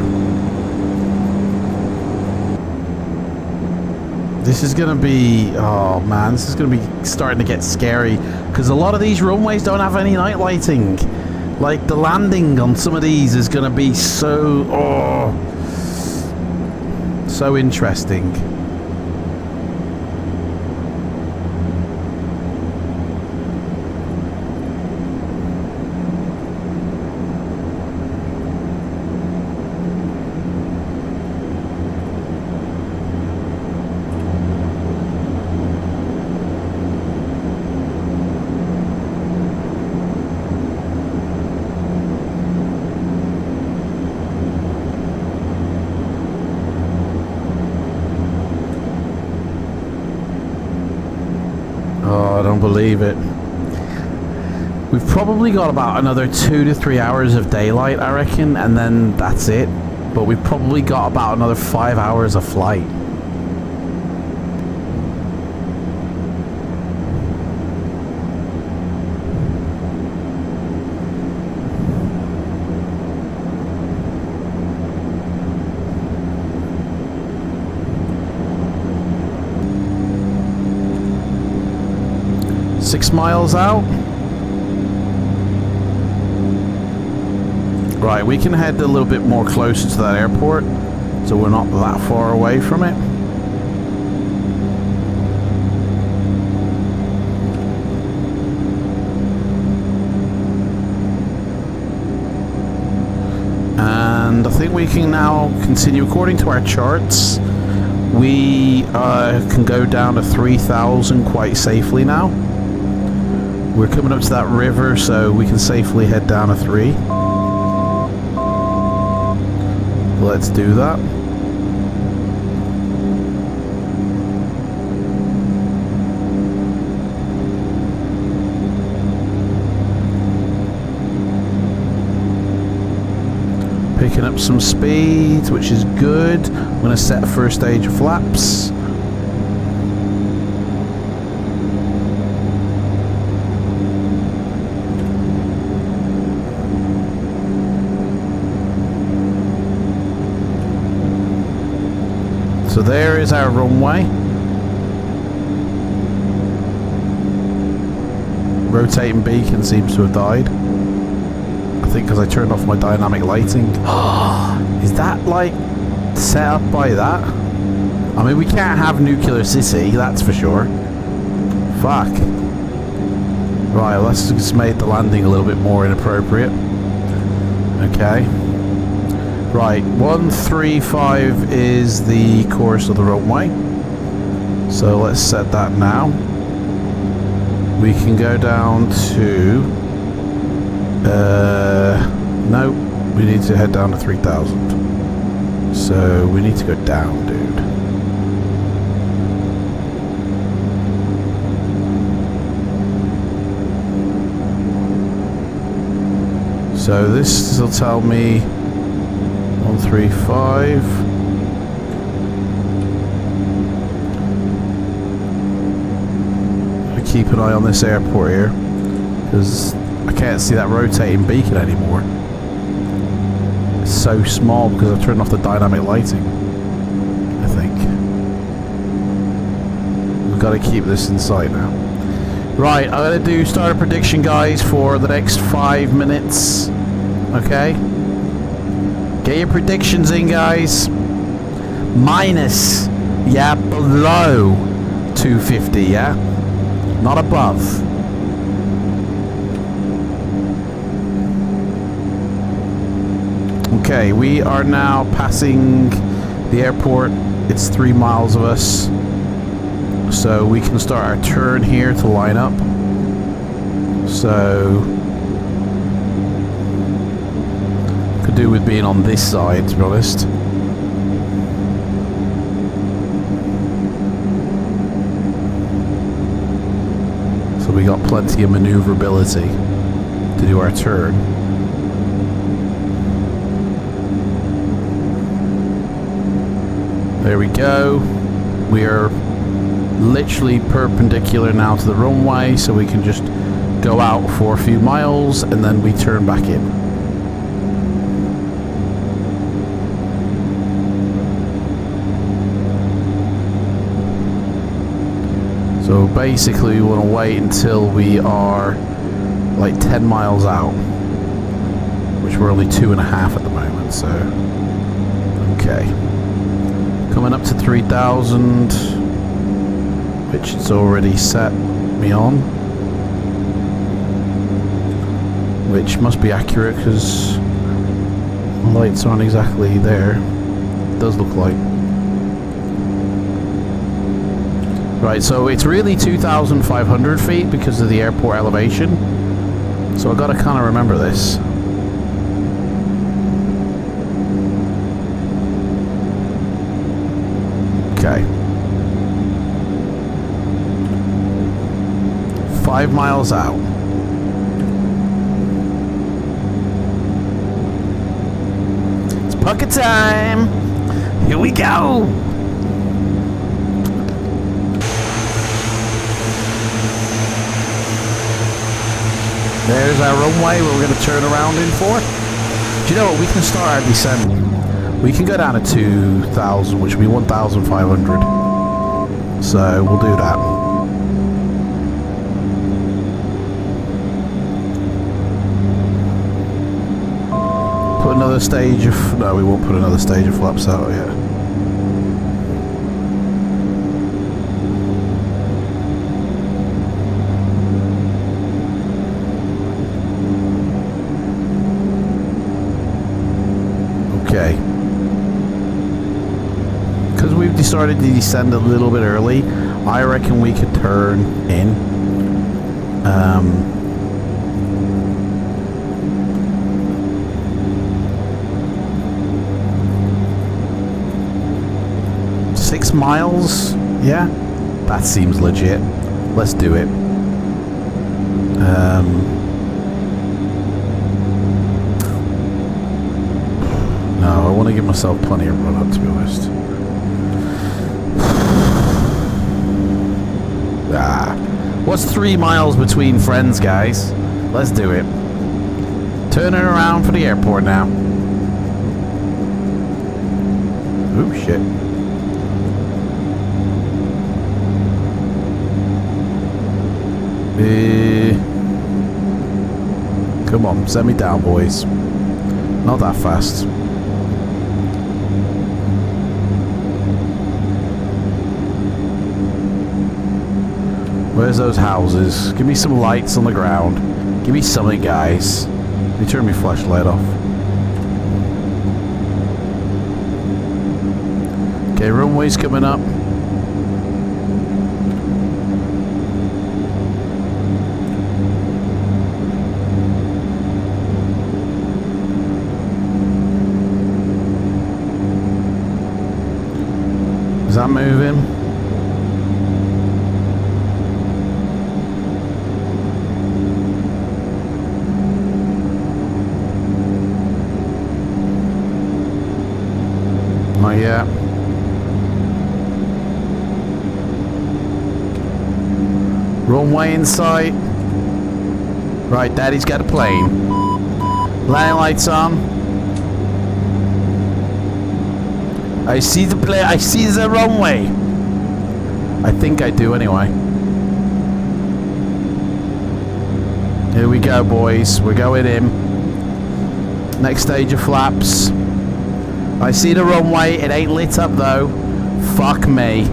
This is gonna be, oh man, this is gonna be starting to get scary because a lot of these runways don't have any night lighting. Like the landing on some of these is gonna be so, so interesting. Oh, I don't believe it. We've probably got about another 2 to 3 hours of daylight, I reckon, and then that's it. But we've probably got about another 5 hours of flight. Six miles out. Right, we can head a little bit more closer to that airport, so we're not that far away from it. And I think we can now continue. According to our charts, we can go down to 3,000 quite safely now. We're coming up to that river, so we can safely head down to 3. Let's do that. Picking up some speed, which is good. I'm going to set first stage of flaps. So there is our runway. Rotating beacon seems to have died. I think because I turned off my dynamic lighting. Is that like set up by that? I mean, we can't have Nuclear City, that's for sure. Fuck. Right, let's just make the landing a little bit more inappropriate. Okay. Right, 135 is the course of the runway. So let's set that now. We can go down to... no, we need to head down to 3,000. So we need to go down, dude. So this will tell me 135. Keep an eye on this airport here, because I can't see that rotating beacon anymore. It's so small because I've turned off the dynamic lighting, I think. We've got to keep this in sight now. Right, I'm going to do start a prediction, guys, for the next 5 minutes. Okay? Get your predictions in, guys. Minus, yeah, below 250, yeah? Not above. Okay, we are now passing the airport. It's 3 miles of us. So we can start our turn here to line up. So could do with being on this side, to be honest. So we got plenty of maneuverability to do our turn. There we go. We are literally perpendicular now to the runway, so we can just go out for a few miles and then we turn back in. So basically we want to wait until we are like 10 miles out, which we're only 2.5 at the moment, so okay. Coming up to 3,000, which it's already set me on, which must be accurate because the lights aren't exactly there. It does look like. Right, so it's really 2,500 feet because of the airport elevation. So I've got to kind of remember this. Okay. 5 miles out. It's bucket time! Here we go! There's our runway where we're going to turn around in for. Do you know what? We can start our descent. We can go down to 2,000, which will be 1,500. So we'll do that. Put another stage of... No, we won't put another stage of flaps out yet. Okay. Because we've decided to descend a little bit early, I reckon we could turn in. 6 miles? Yeah? That seems legit. Let's do it. myself plenty of run up, to be honest. What's 3 miles between friends, guys? Let's do it. Turning around for the airport now. Oh shit. Come on, send me down, boys. Not that fast. Where's those houses? Give me some lights on the ground. Give me something, guys. Let me turn my flashlight off. Okay, runway's coming up. Is that moving? Not yet. Runway in sight. Right, Daddy's got a plane. Landing lights on. I see the plane. I see the runway. I think I do anyway. Here we go, boys. We're going in. Next stage of flaps. I see the runway. It ain't lit up though. Fuck me.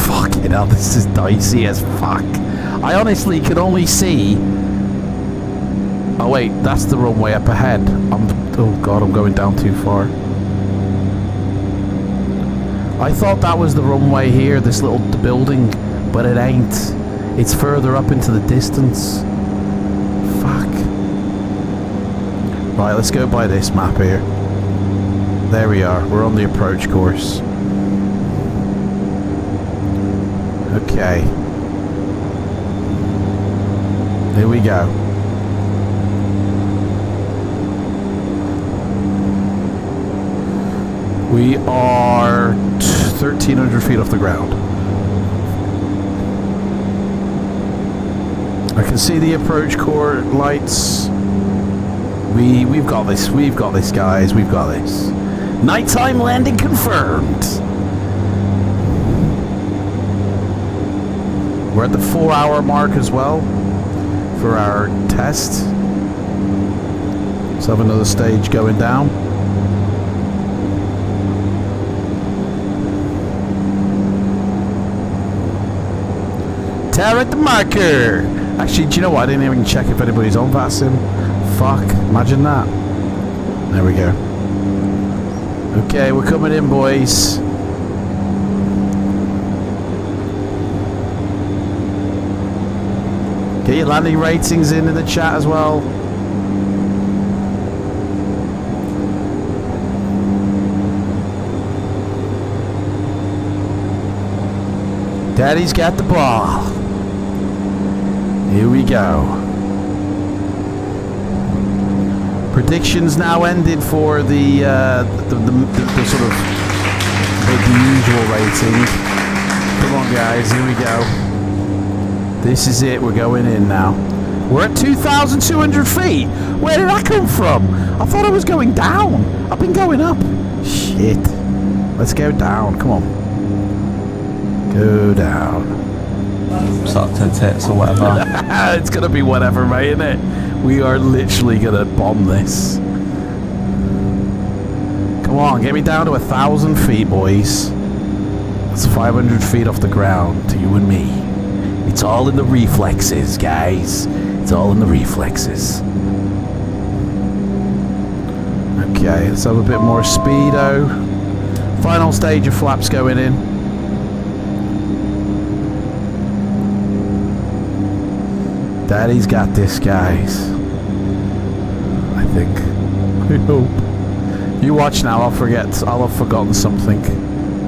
Fucking hell, this is dicey as fuck. I honestly can only see. Oh wait, that's the runway up ahead. Oh god, I'm going down too far. I thought that was the runway here, this little building, but it ain't. It's further up into the distance. Fuck. Right, let's go by this map here. There we are, we're on the approach course. Okay. Here we go. We are 1,300 feet off the ground. I can see the approach course lights. We've got this. We've got this, guys. We've got this. Nighttime landing confirmed. We're at the 4-hour mark as well for our test. Let's have another stage going down. Tear at the marker. Actually, do you know what? I didn't even check if anybody's on FLIGHTSIM. Fuck, imagine that. There we go. Okay, we're coming in, boys. Get your landing ratings in the chat as well. Daddy's got the ball. Here we go. Predictions now ended for the sort of the usual rating. Come on, guys, here we go. This is it. We're going in now. We're at 2,200 feet. Where did that come from? I thought I was going down. I've been going up. Shit. Let's go down. Come on. Go down. Sucked her tits or whatever. It's gonna be whatever, mate, isn't it? We are literally gonna bomb this. Come on, get me down to 1,000 feet, boys. That's 500 feet off the ground to you and me. It's all in the reflexes, guys. It's all in the reflexes. Okay, let's have a bit more speedo. Final stage of flaps going in. Daddy's got this, guys. I think. I hope. You watch now, I'll have forgotten something.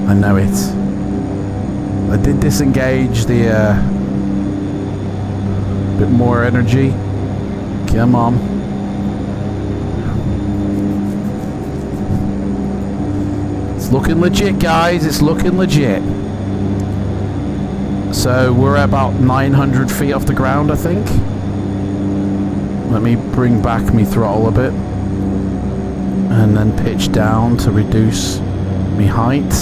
I know it. I did disengage the bit more energy. Come on. It's looking legit, guys. It's looking legit. So we're about 900 feet off the ground, I think. Let me bring back me throttle a bit. And then pitch down to reduce me height.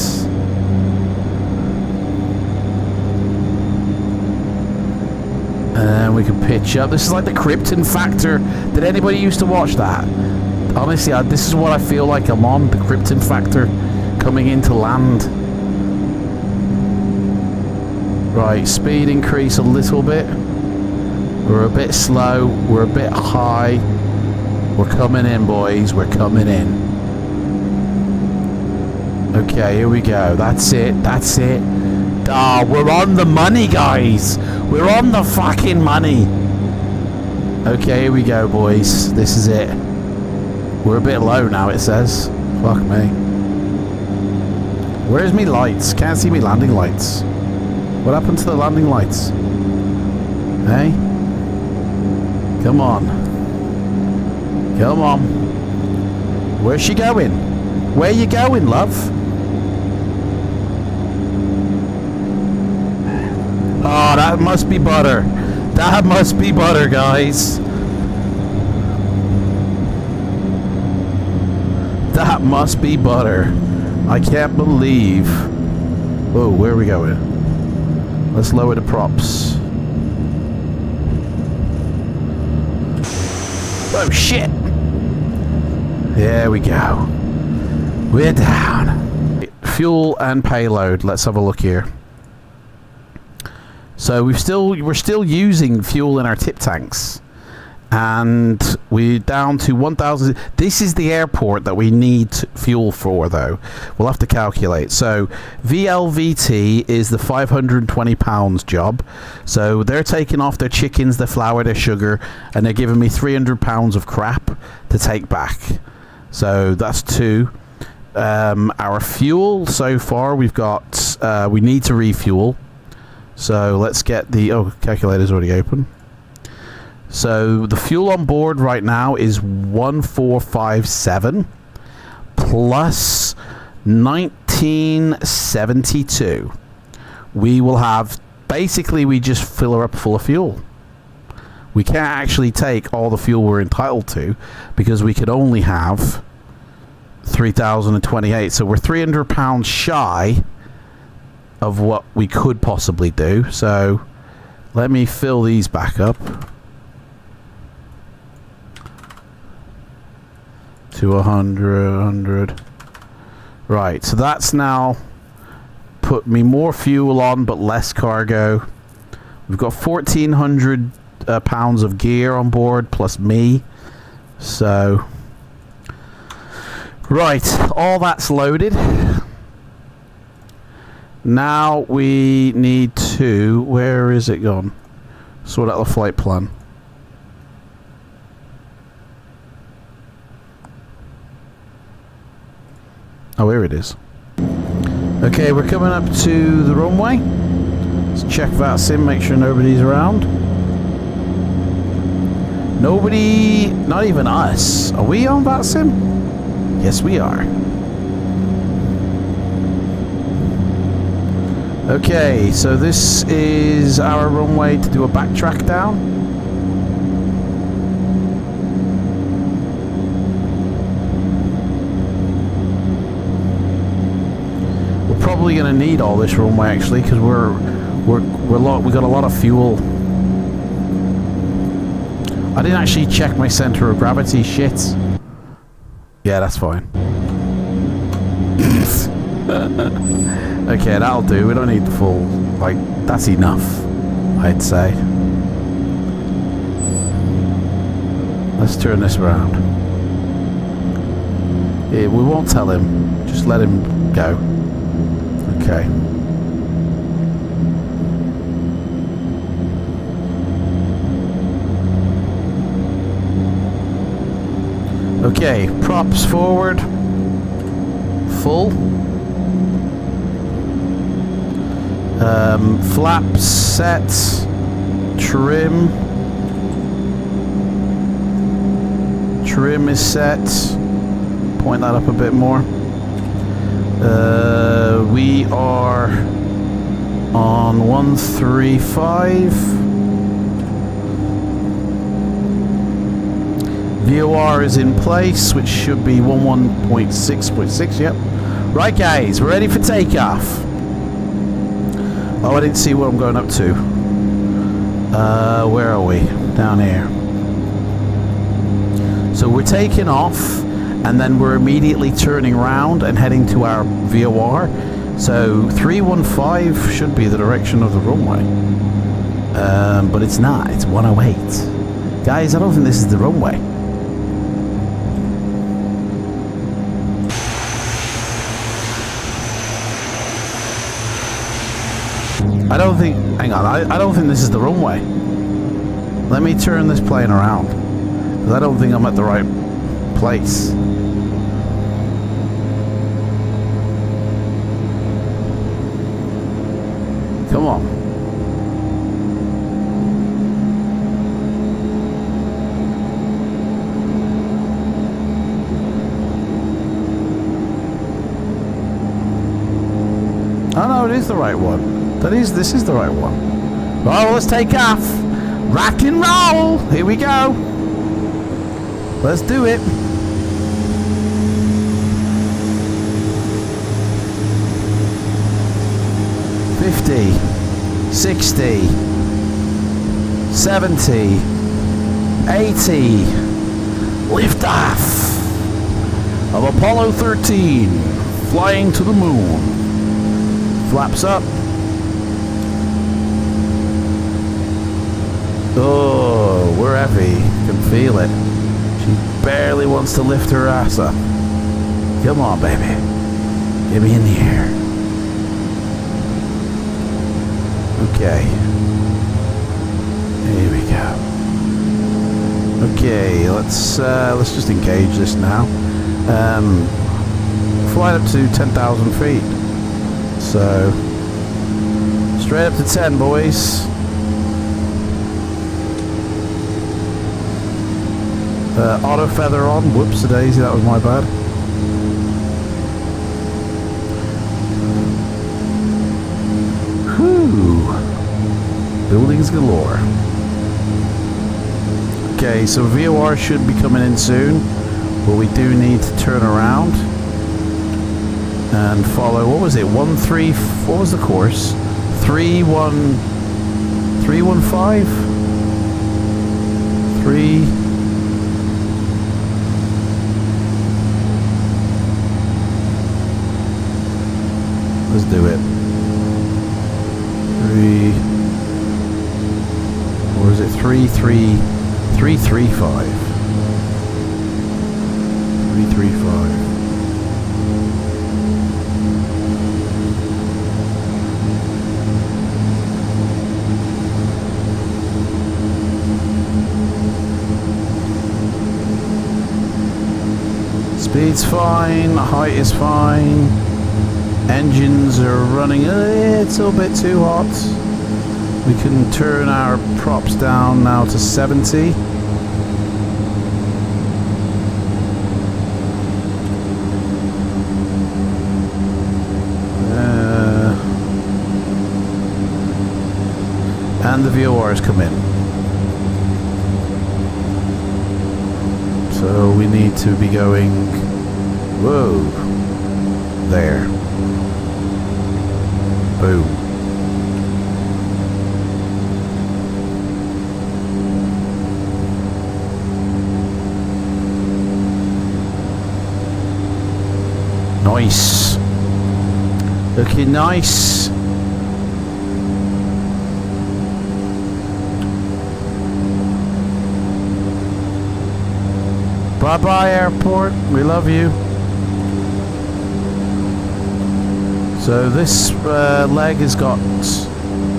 And then we can pitch up. This is like the Krypton Factor. Did anybody used to watch that? Honestly, this is what I feel like I'm on. The Krypton Factor coming into land. Right, speed increase a little bit. We're a bit slow. We're a bit high. We're coming in, boys. We're coming in. Okay, here we go. That's it. That's it. Ah, we're on the money, guys. We're on the fucking money. Okay, here we go, boys. This is it. We're a bit low now, it says. Fuck me. Where's me lights? Can't see me landing lights. What happened to the landing lights? Hey? Come on. Come on. Where's she going? Where you going, love? Oh, that must be butter. That must be butter, guys. That must be butter. I can't believe. Whoa, where are we going? Let's lower the props. Oh shit! There we go. We're down. Fuel and payload. Let's have a look here. So we're still using fuel in our tip tanks, and we're down to 1,000. This is the airport that we need fuel for, though. We'll have to calculate. So VLVT is the 520 pounds job. So they're taking off their chickens, their flour, their sugar, and they're giving me 300 pounds of crap to take back. So that's 2. Our fuel so far, we've got. We need to refuel. So let's get the... Oh, calculator's already open. So the fuel on board right now is 1457 plus 1972. We will have... Basically, we just fill her up full of fuel. We can't actually take all the fuel we're entitled to because we could only have 3,028. So we're 300 pounds shy of what we could possibly do. So let me fill these back up to 100. Right, so that's now put me more fuel on but less cargo. We've got 1,400 pounds of gear on board plus me. So right, all that's loaded. Now we need to... Where is it gone? Sort out the flight plan. Oh, here it is. Okay, we're coming up to the runway. Let's check FLIGHTSIM, make sure nobody's around. Nobody... Not even us. Are we on FLIGHTSIM? Yes, we are. Okay, so this is our runway to do a backtrack down. We're probably going to need all this runway actually, because we got a lot of fuel. I didn't actually check my center of gravity. Shit. Yeah, that's fine. Okay, that'll do. We don't need the full... Like, that's enough, I'd say. Let's turn this around. Yeah, we won't tell him. Just let him go. Okay. Okay, props forward. Full. Flaps set. Trim. Trim is set. Point that up a bit more. We are on 135. VOR is in place, which should be 11.6.6, yep. Right guys, we're ready for takeoff. Oh, I didn't see what I'm going up to. Where are we? Down here. So we're taking off, and then we're immediately turning around and heading to our VOR. So 315 should be the direction of the runway. But it's not, it's 108. Guys, I don't think this is the runway. I don't think, hang on, I don't think this is the runway. Let me turn this plane around, because I don't think I'm at the right place. Come on. Oh no, it is the right one. This is the right one. Well, let's take off. Rock and roll. Here we go. Let's do it. $50, $60, $70, $80. Liftoff of Apollo 13, flying to the moon. Flaps up. Oh, we're heavy. Can feel it. She barely wants to lift her ass up. Come on, baby. Get me in the air. Okay. Here we go. Okay, let's just engage this now. Flight up to 10,000 feet. So straight up to 10, boys. Auto feather on. Whoops a daisy, that was my bad. Whew. Buildings galore. Okay, so VOR should be coming in soon, but we do need to turn around and follow. What was it? 13. What was the course? 315. 3. Let's do it. 3. Or is it 335? 335. Speed's fine, height is fine. Engines are running, it's a little bit too hot. We can turn our props down now to 70. And the VORs come in. So we need to be going, whoa, there. Boom. Nice. Looking nice. Bye-bye, airport. We love you. So this leg has got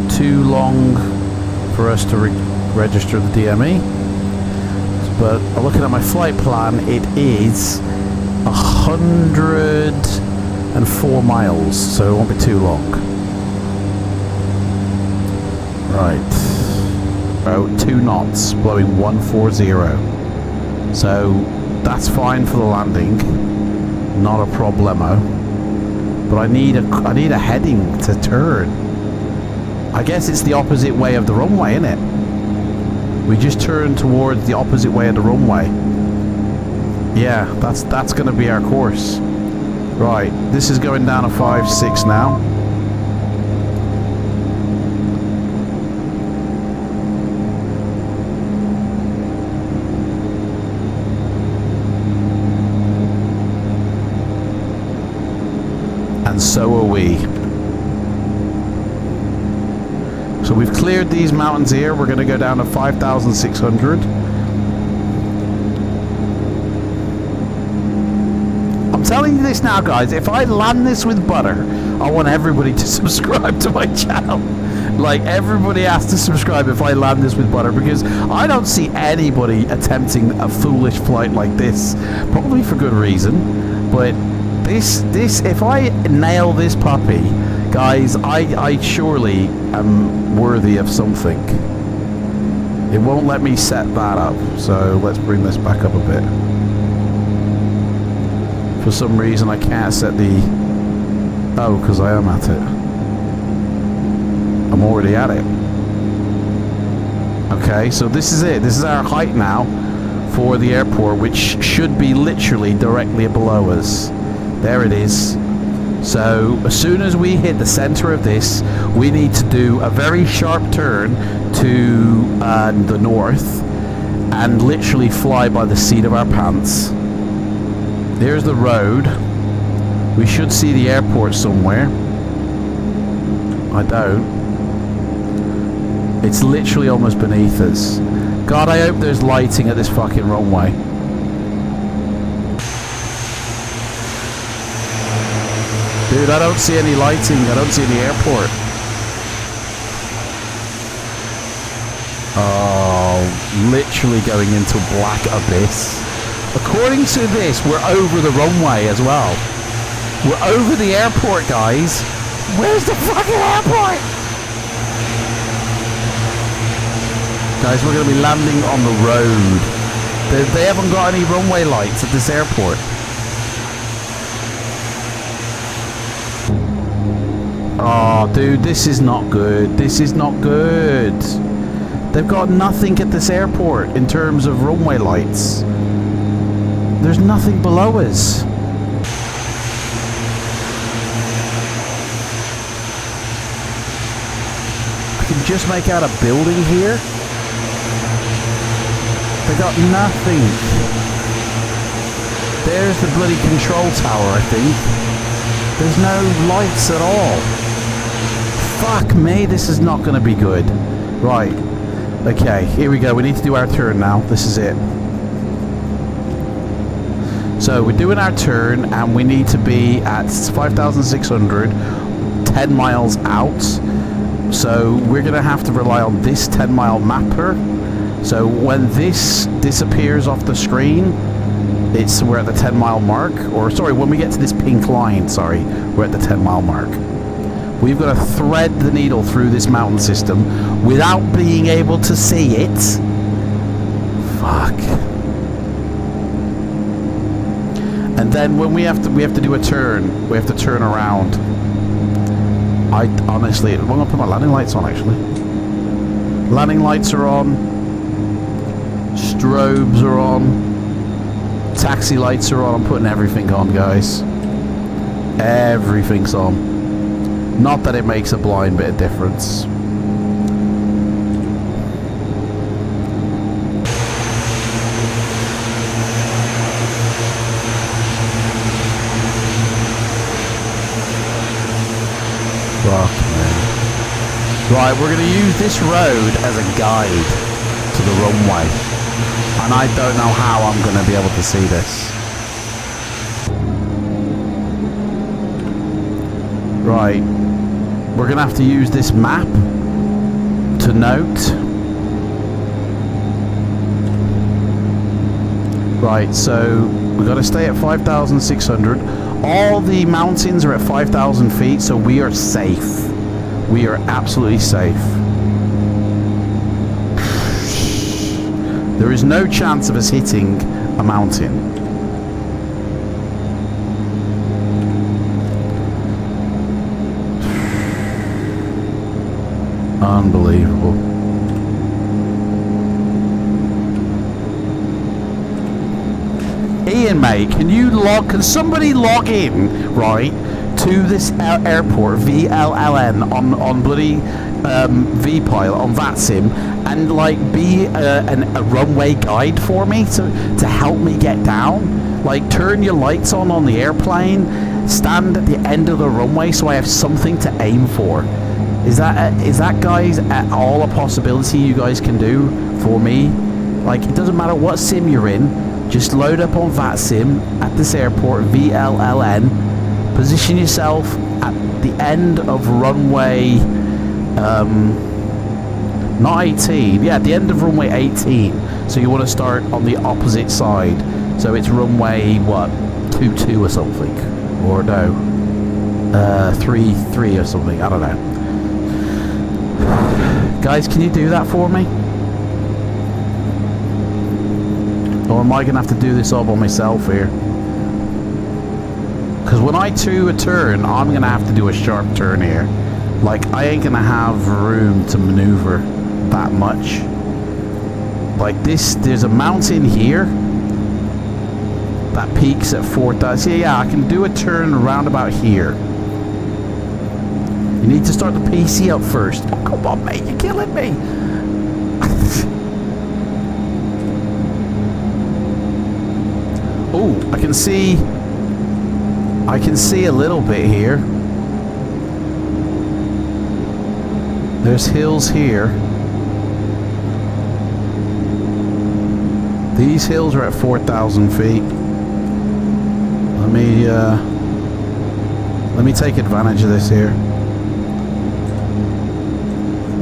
too long for us to register the DME. But looking at my flight plan, it is 104 miles, so it won't be too long. Right. Oh, 2 knots, blowing 140. So that's fine for the landing. Not a problemo. But I need a heading to turn. I guess it's the opposite way of the runway, isn't it? We just turn towards the opposite way of the runway. Yeah, that's going to be our course. Right, this is going down a 5-6 now. And so are we. So we've cleared these mountains here. We're going to go down to 5,600. I'm telling you this now, guys. If I land this with butter, I want everybody to subscribe to my channel. Like, everybody has to subscribe if I land this with butter, because I don't see anybody attempting a foolish flight like this. Probably for good reason. But this, if I nail this puppy, guys, I surely am worthy of something. It won't let me set that up, so let's bring this back up a bit. For some reason I can't set the... Oh, because I am at it. I'm already at it. Okay, so this is it. This is our height now for the airport, which should be literally directly below us. There it is. So as soon as we hit the center of this, we need to do a very sharp turn to the north and literally fly by the seat of our pants. There's the road. We should see the airport somewhere. I don't. It's literally almost beneath us. God, I hope there's lighting at this fucking runway. Dude, I don't see any lighting. I don't see any airport. Oh, literally going into black abyss. According to this, we're over the runway as well. We're over the airport, guys. Where's the fucking airport? Guys, we're going to be landing on the road. They haven't got any runway lights at this airport. Oh, dude, this is not good. This is not good. They've got nothing at this airport in terms of runway lights. There's nothing below us. I can just make out a building here. They got nothing. There's the bloody control tower, I think. There's no lights at all. Fuck me, this is not going to be good. Right. Okay, here we go. We need to do our turn now. This is it. So we're doing our turn, and we need to be at 5,600, 10 miles out. So we're going to have to rely on this 10-mile mapper. So when this disappears off the screen, we're at the 10-mile mark. Or sorry, when we get to this pink line, sorry, we're at the 10-mile mark. We've got to thread the needle through this mountain system without being able to see it. Fuck. And then when we have to do a turn, we have to turn around. I honestly, I'm gonna put my landing lights on actually. Landing lights are on. Strobes are on. Taxi lights are on. I'm putting everything on, guys. Everything's on. Not that it makes a blind bit of difference. Fuck, man. Right, we're going to use this road as a guide to the runway. And I don't know how I'm going to be able to see this. Right. We're going to have to use this map to note. Right, so we've got to stay at 5,600. All the mountains are at 5,000 feet, so we are safe. We are absolutely safe. There is no chance of us hitting a mountain. Unbelievable. Ian, mate, can somebody log in, right, to this airport, VLLN, on bloody VPilot, on VATSIM, and, like, be a runway guide for me to help me get down? Like, turn your lights on the airplane, stand at the end of the runway so I have something to aim for. Is that, guys, at all a possibility you guys can do for me? Like, it doesn't matter what sim you're in, just load up on VATSIM at this airport, VLLN, position yourself at the end of runway, not 18, yeah, at the end of runway 18, so you want to start on the opposite side, so it's runway, what, 22 or something, or no, 33 or something, I don't know. Guys, can you do that for me? Or am I going to have to do this all by myself here? Because when I do a turn, I'm going to have to do a sharp turn here. Like, I ain't going to have room to maneuver that much. Like this, there's a mountain here that peaks at 4,000. Yeah, I can do a turn around about here. You need to start the PC up first. Oh, come on, mate, you're killing me. Oh, I can see a little bit here. There's hills here. These hills are at 4,000 feet. Let me take advantage of this here.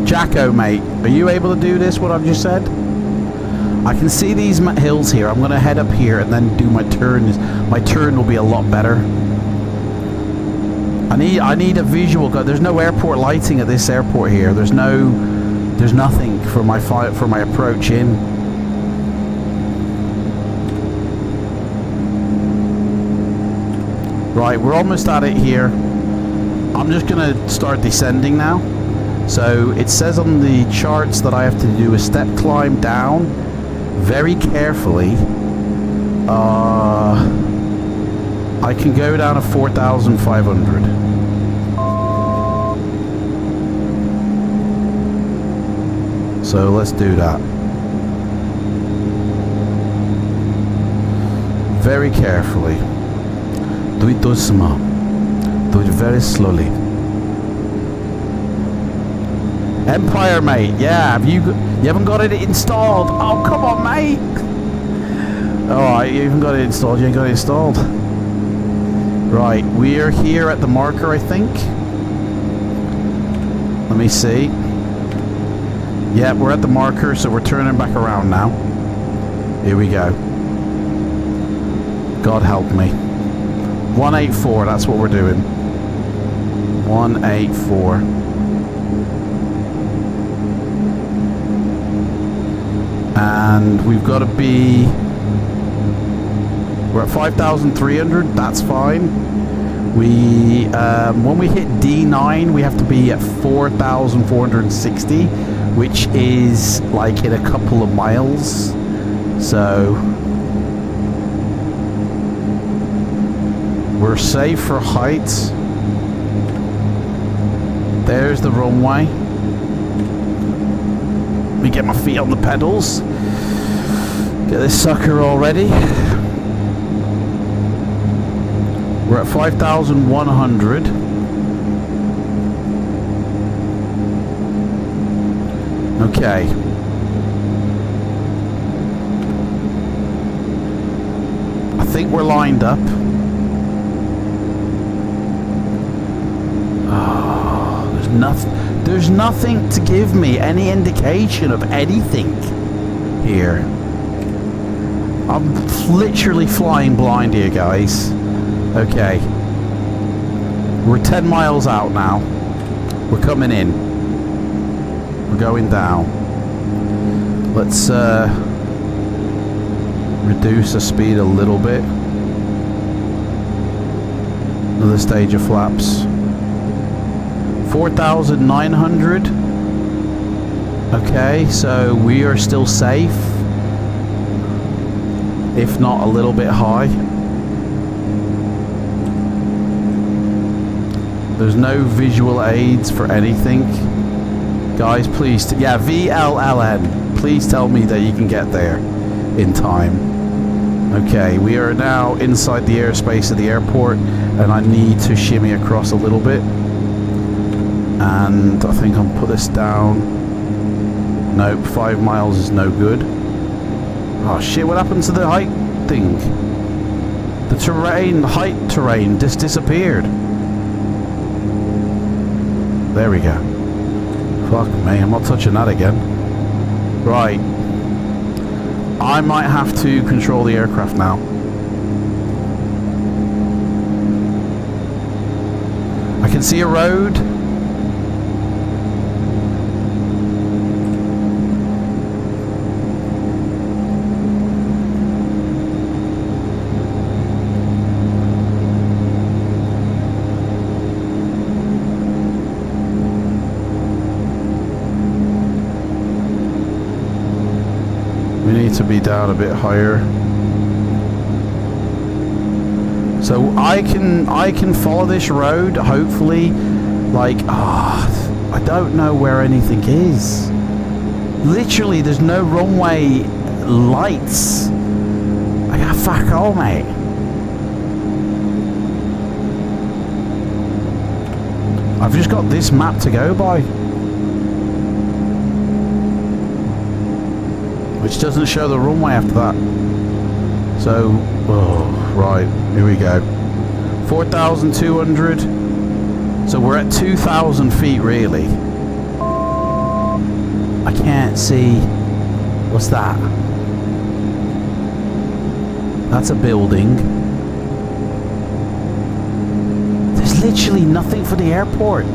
Jacko, mate, are you able to do this, what I've just said? I can see these hills here. I'm going to head up here and then do my turn. My turn will be a lot better. I need a visual. There's no airport lighting at this airport here. There's nothing for my approach in. Right, we're almost at it here. I'm just going to start descending now. So it says on the charts that I have to do a step climb down very carefully. I can go down to 4,500. So let's do that. Very carefully. Do it doucement. Do it very slowly. Empire, mate. Yeah, you haven't got it installed. Oh, come on, mate. Alright, you haven't got it installed. You ain't got it installed. Right, we're here at the marker, I think. Let me see. Yeah, we're at the marker, so we're turning back around now. Here we go. God help me. 184, that's what we're doing. 184. And we've got to be... We're at 5,300, that's fine. When we hit D9, we have to be at 4,460, which is like in a couple of miles. So we're safe for height. There's the runway. Let me get my feet on the pedals. Get this sucker all ready. We're at 5,100. Okay. I think we're lined up. Oh, there's nothing to give me any indication of anything here. I'm literally flying blind here, guys. Okay. We're 10 miles out now. We're coming in. We're going down. Let's reduce the speed a little bit. Another stage of flaps. 4,900. Okay, so we are still safe, if not a little bit high. There's no visual aids for anything. Guys, please, yeah, VLLN, please tell me that you can get there in time. Okay, we are now inside the airspace of the airport, and I need to shimmy across a little bit. And I think I'll put this down. Nope, 5 miles is no good. Oh shit, what happened to the height thing? The terrain, height terrain, just disappeared. There we go. Fuck me, I'm not touching that again. Right. I might have to control the aircraft now. I can see a road. To be down a bit higher, so I can follow this road, hopefully. Like, I don't know where anything is. Literally, there's no runway lights. I got fuck all, mate. I've just got this map to go by, which doesn't show the runway after that. So, right, here we go. 4,200. So we're at 2,000 feet, really. I can't see. What's that? That's a building. There's literally nothing for the airport.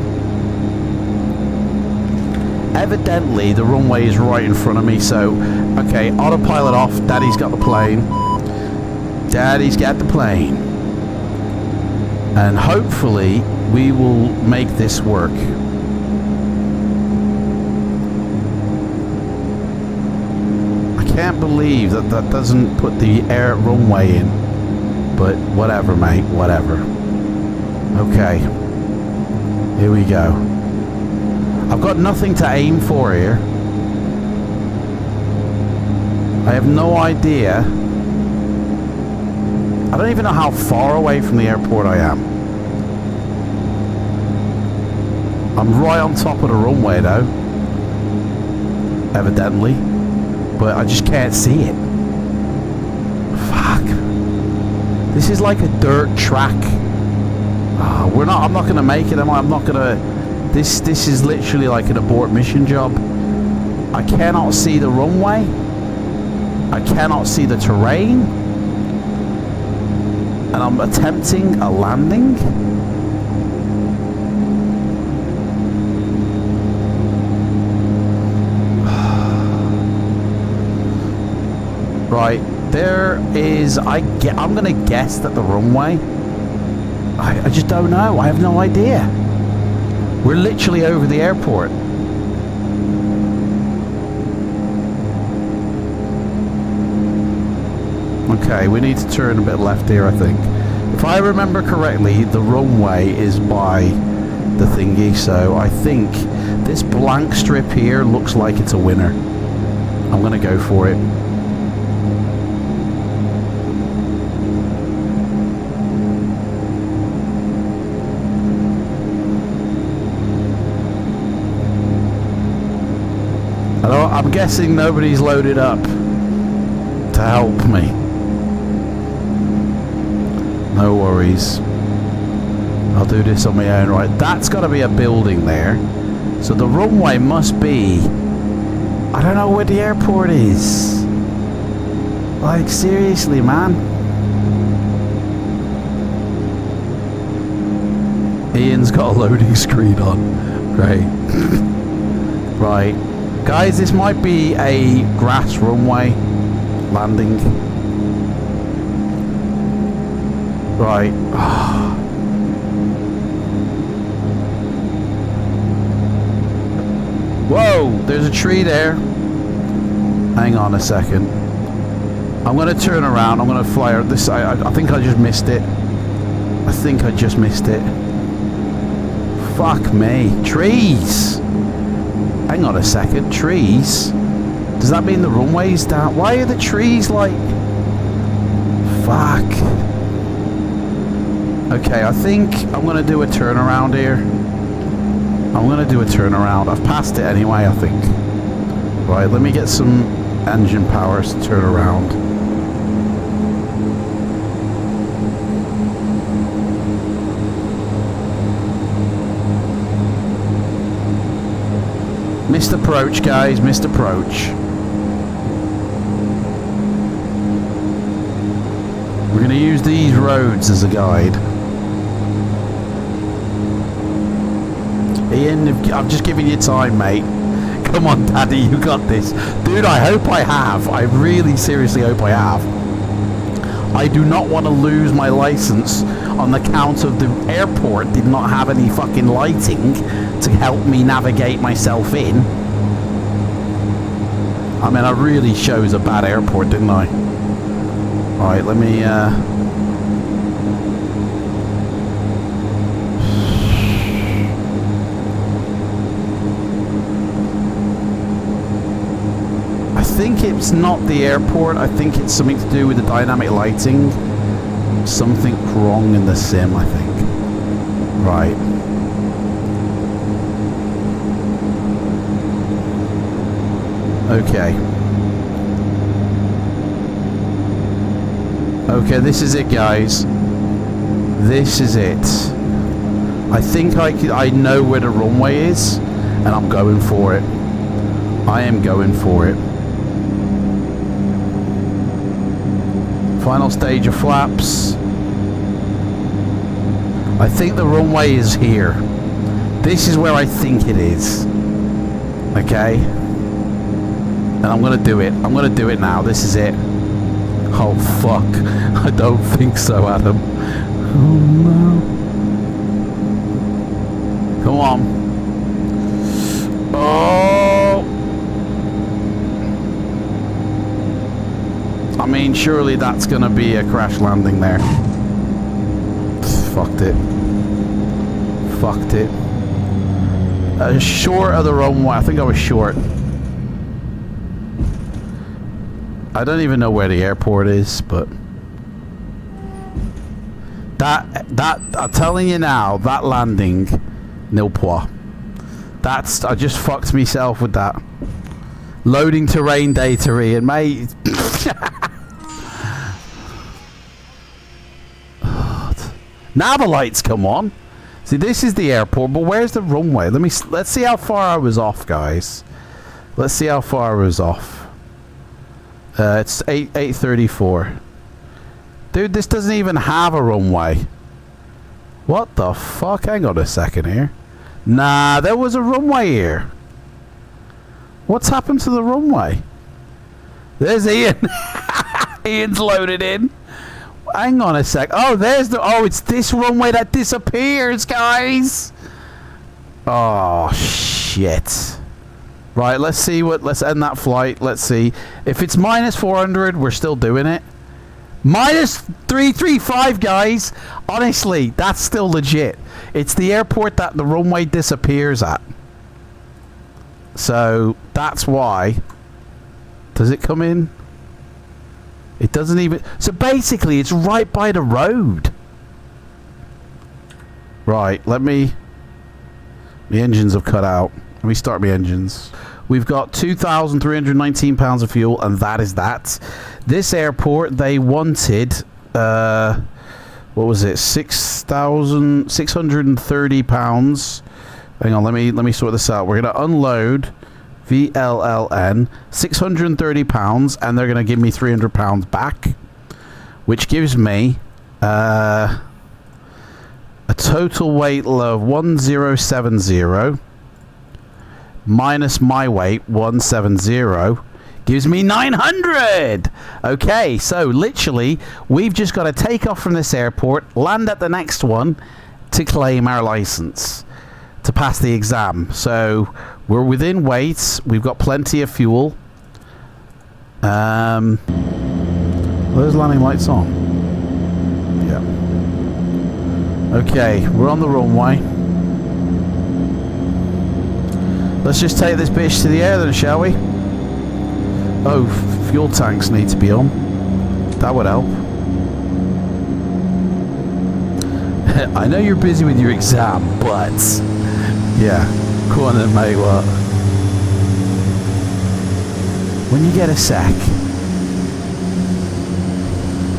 Evidently, the runway is right in front of me, so... Okay, autopilot off. Daddy's got the plane. Daddy's got the plane. And hopefully, we will make this work. I can't believe that that doesn't put the air runway in. But whatever, mate. Whatever. Okay. Here we go. I've got nothing to aim for here. I have no idea. I don't even know how far away from the airport I am. I'm right on top of the runway though. Evidently. But I just can't see it. Fuck. This is like a dirt track. I'm not gonna make it, am I? I'm not gonna... This is literally like an abort mission job. I cannot see the runway. I cannot see the terrain. And I'm attempting a landing. Right, there is... I'm gonna guess that the runway... I just don't know. I have no idea. We're literally over the airport. Okay, we need to turn a bit left here, I think. If I remember correctly, the runway is by the thingy, so I think this blank strip here looks like it's a winner. I'm gonna go for it. I'm guessing nobody's loaded up to help me. No worries. I'll do this on my own. Right, that's got to be a building there. So the runway must be... I don't know where the airport is. Like, seriously, man. Ian's got a loading screen on. Great. Right. Guys, this might be a grass runway landing. Right. Whoa, there's a tree there. Hang on a second. I'm going to turn around. I'm going to fly out this. I think I just missed it. I think I just missed it. Fuck me. Trees. Hang on a second. Trees? Does that mean the runway's down? Why are the trees like... Fuck. Okay, I think I'm going to do a turnaround here. I'm going to do a turnaround. I've passed it anyway, I think. Right, let me get some engine powers to turn around. Missed approach, guys. Missed approach. We're going to use these roads as a guide. Ian, I'm just giving you time, mate. Come on, Daddy, you got this. Dude, I hope I have. I really seriously hope I have. I do not want to lose my license on the count of the airport did not have any fucking lighting to help me navigate myself in. I mean, I really chose a bad airport, didn't I? Alright, let me... I think it's not the airport. I think it's something to do with the dynamic lighting. Something wrong in the sim, I think. Right. Okay. Okay, this is it, guys. This is it. I think I know where the runway is, and I'm going for it. I am going for it. Final stage of flaps. I think the runway is here. This is where I think it is. Okay? And I'm gonna do it. I'm gonna do it now. This is it. Oh fuck. I don't think so, Adam. Oh no. Come on. Oh. I mean, surely that's gonna be a crash landing there. Fucked it. Fucked it. Short of the runway. I think I was short. I don't even know where the airport is, but that I'm telling you now, that landing, nil point. That's, I just fucked myself with that. Loading terrain data, Ian, mate. Now the lights come on. See, this is the airport, but where's the runway? Let's see how far I was off, guys. Let's see how far I was off. It's 8:34. Dude, this doesn't even have a runway. What the fuck? Hang on a second here. Nah, there was a runway here. What's happened to the runway? There's Ian. Ian's loaded in. Hang on a sec. Oh, there's the... Oh, it's this runway that disappears, guys. Oh, shit. Right, let's see what... Let's end that flight. Let's see. If it's minus 400, we're still doing it. Minus 335, guys. Honestly, that's still legit. It's the airport that the runway disappears at. So, that's why. Does it come in? It doesn't even... So, basically, it's right by the road. Right, let me... The engines have cut out. Let me start my engines. We've got 2,319 pounds of fuel, and that is that. This airport, they wanted, what was it? 6,630 pounds. Hang on, let me sort this out. We're gonna unload VLLN 630 pounds, and they're gonna give me 300 pounds back, which gives me a total weight of 1070. Minus my weight, 170, gives me 900. Okay, so literally, we've just got to take off from this airport, land at the next one to claim our license, to pass the exam. So We're within weight. We've got plenty of fuel. Those landing lights on. Yeah. Okay, we're on the runway. Let's just take this bitch to the air then, shall we? Oh, fuel tanks need to be on. That would help. I know you're busy with your exam, but... yeah. Go on then, mate, what? When you get a sec.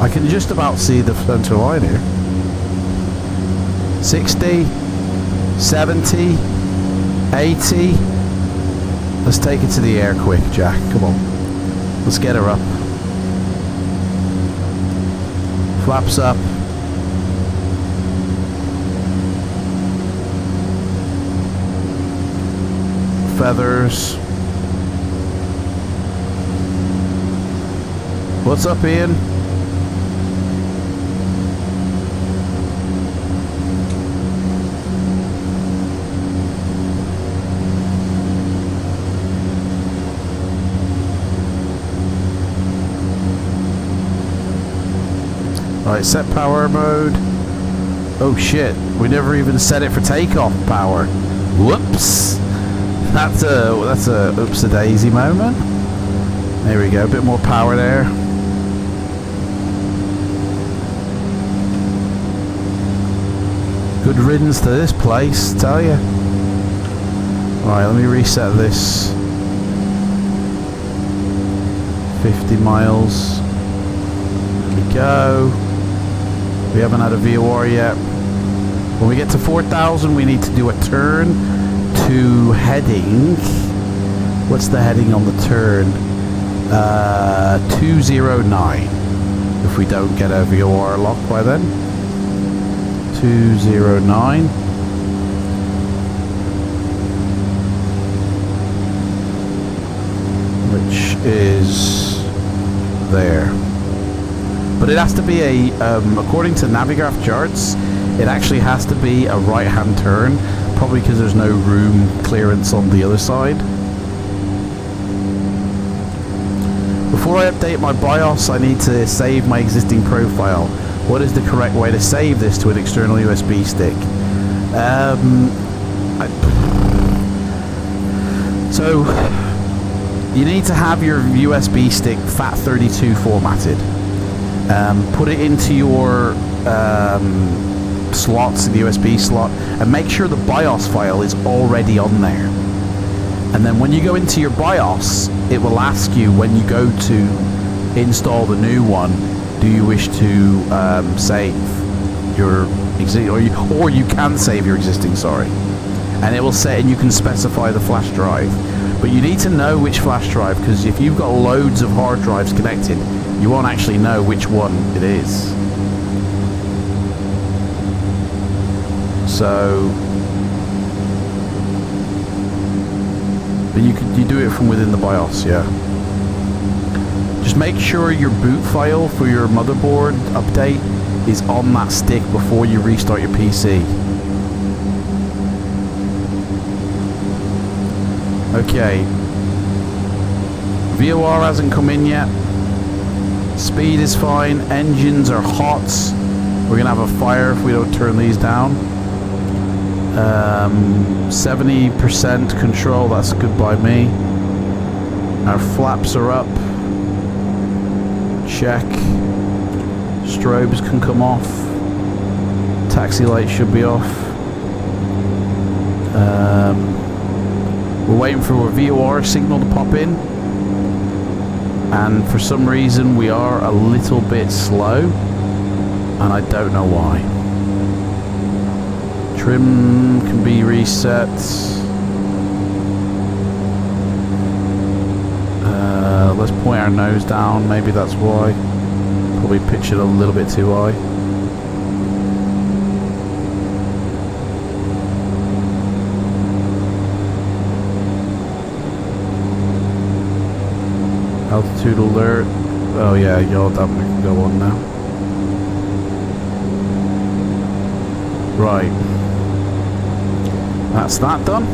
I can just about see the center line here. 60, 70, 80. Let's take it to the air quick, Jack. Come on. Let's get her up. Flaps up. Feathers. What's up, Ian? Alright, set power mode. Oh shit, we never even set it for takeoff power. Whoops. That's a oops-a-daisy moment. There we go, a bit more power there. Good riddance to this place, tell ya. Right, let me reset this. 50 miles. There we go. We haven't had a VOR yet. When we get to 4,000, we need to do a turn to heading. What's the heading on the turn? 209. If we don't get a VOR lock by then. 209. Which is there. But it has to be a, according to Navigraph charts, it actually has to be a right-hand turn, probably because there's no room clearance on the other side. Before I update my BIOS, I need to save my existing profile. What is the correct way to save this to an external USB stick? So, you need to have your USB stick FAT32 formatted. Put it into your slots in the USB slot and make sure the BIOS file is already on there. And then when you go into your BIOS, it will ask you when you go to install the new one, do you wish to save your existing, or you can save your existing, sorry. And it will say, and you can specify the flash drive. But you need to know which flash drive, because if you've got loads of hard drives connected, you won't actually know which one it is. So, but you do it from within the BIOS, yeah. Just make sure your boot file for your motherboard update is on that stick before you restart your PC. Okay. VOR hasn't come in yet. Speed is fine. Engines are hot. We're gonna have a fire if we don't turn these down. 70% control, that's good by me. Our flaps are up. Check. Strobes can come off. Taxi lights should be off. We're waiting for a VOR signal to pop in. And for some reason we are a little bit slow. And I don't know why. Trim can be reset. Let's point our nose down, maybe that's why. Probably pitch it a little bit too high. Altitude alert. Oh yeah, y'all, that can go on now. Right. That's that done.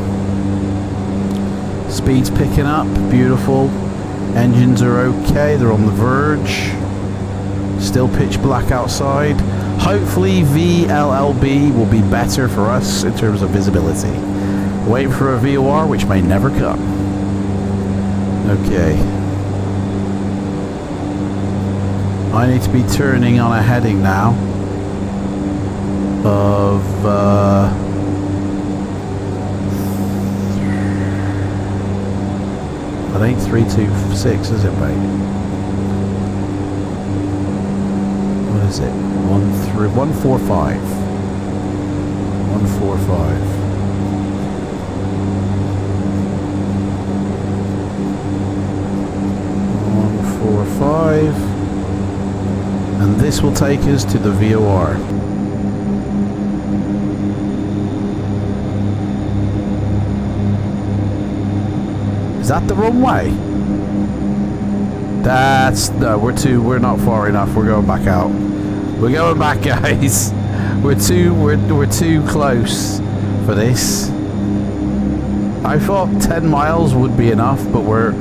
Speed's picking up, beautiful. Engines are okay, they're on the verge. Still pitch black outside. Hopefully VLLB will be better for us in terms of visibility. Wait for a VOR, which may never come. Okay. I need to be turning on a heading now of it ain't 326, is it, mate? What is it? 145. 145. And this will take us to the VOR. Is that the runway? That's no, we're not far enough. We're going back out. We're going back, guys. We're too close for this. I thought 10 miles would be enough, but we're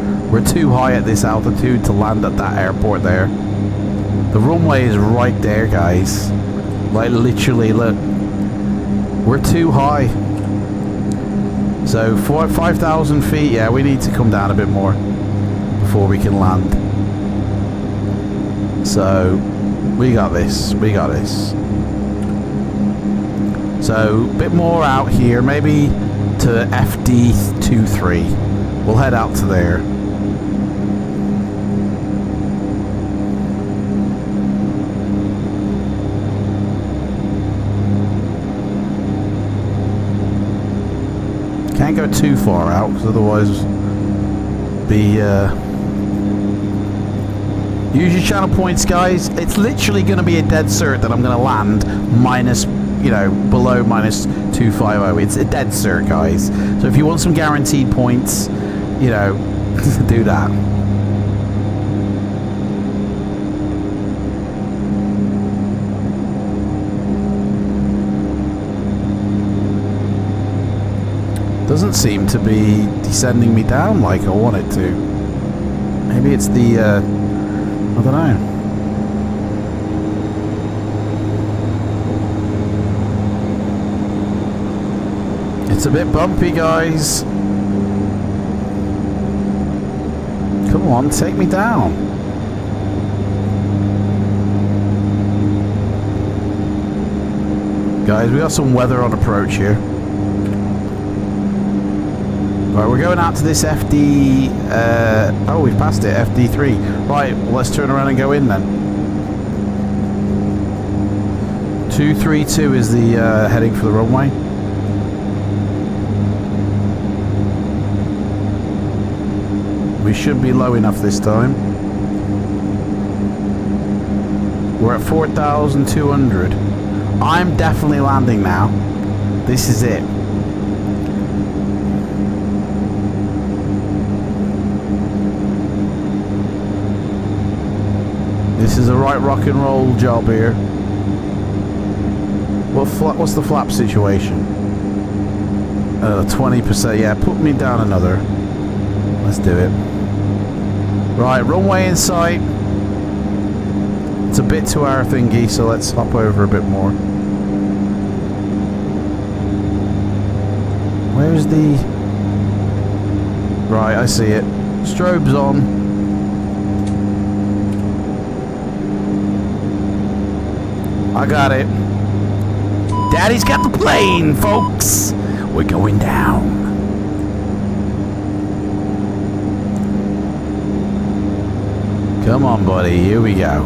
too high at this altitude to land at that airport there. The runway is right there, guys. Like literally, look. We're too high. So 5,000 feet, yeah, we need to come down a bit more before we can land. So we got this, we got this. So a bit more out here, maybe to FD23. We'll head out to there. Can't go too far out because otherwise be use your channel points, guys. It's literally going to be a dead cert that I'm going to land minus, you know, below minus 250. It's a dead cert, guys. So if you want some guaranteed points, you know, do that. Doesn't seem to be descending me down like I want it to. Maybe it's the, I don't know. It's a bit bumpy, guys. Come on, take me down. Guys, we got some weather on approach here. Right, we're going out to this FD, oh, we've passed it, FD3. Right, well, let's turn around and go in then. 232 is the heading for the runway. We should be low enough this time. We're at 4,200. I'm definitely landing now. This is it. This is a right rock and roll job here. What's the flap situation? 20%. Yeah, put me down another. Let's do it. Right, runway in sight. It's a bit to our thingy, so let's hop over a bit more. Where's the... Right, I see it. Strobe's on. I got it. Daddy's got the plane, folks. We're going down. Come on, buddy. Here we go.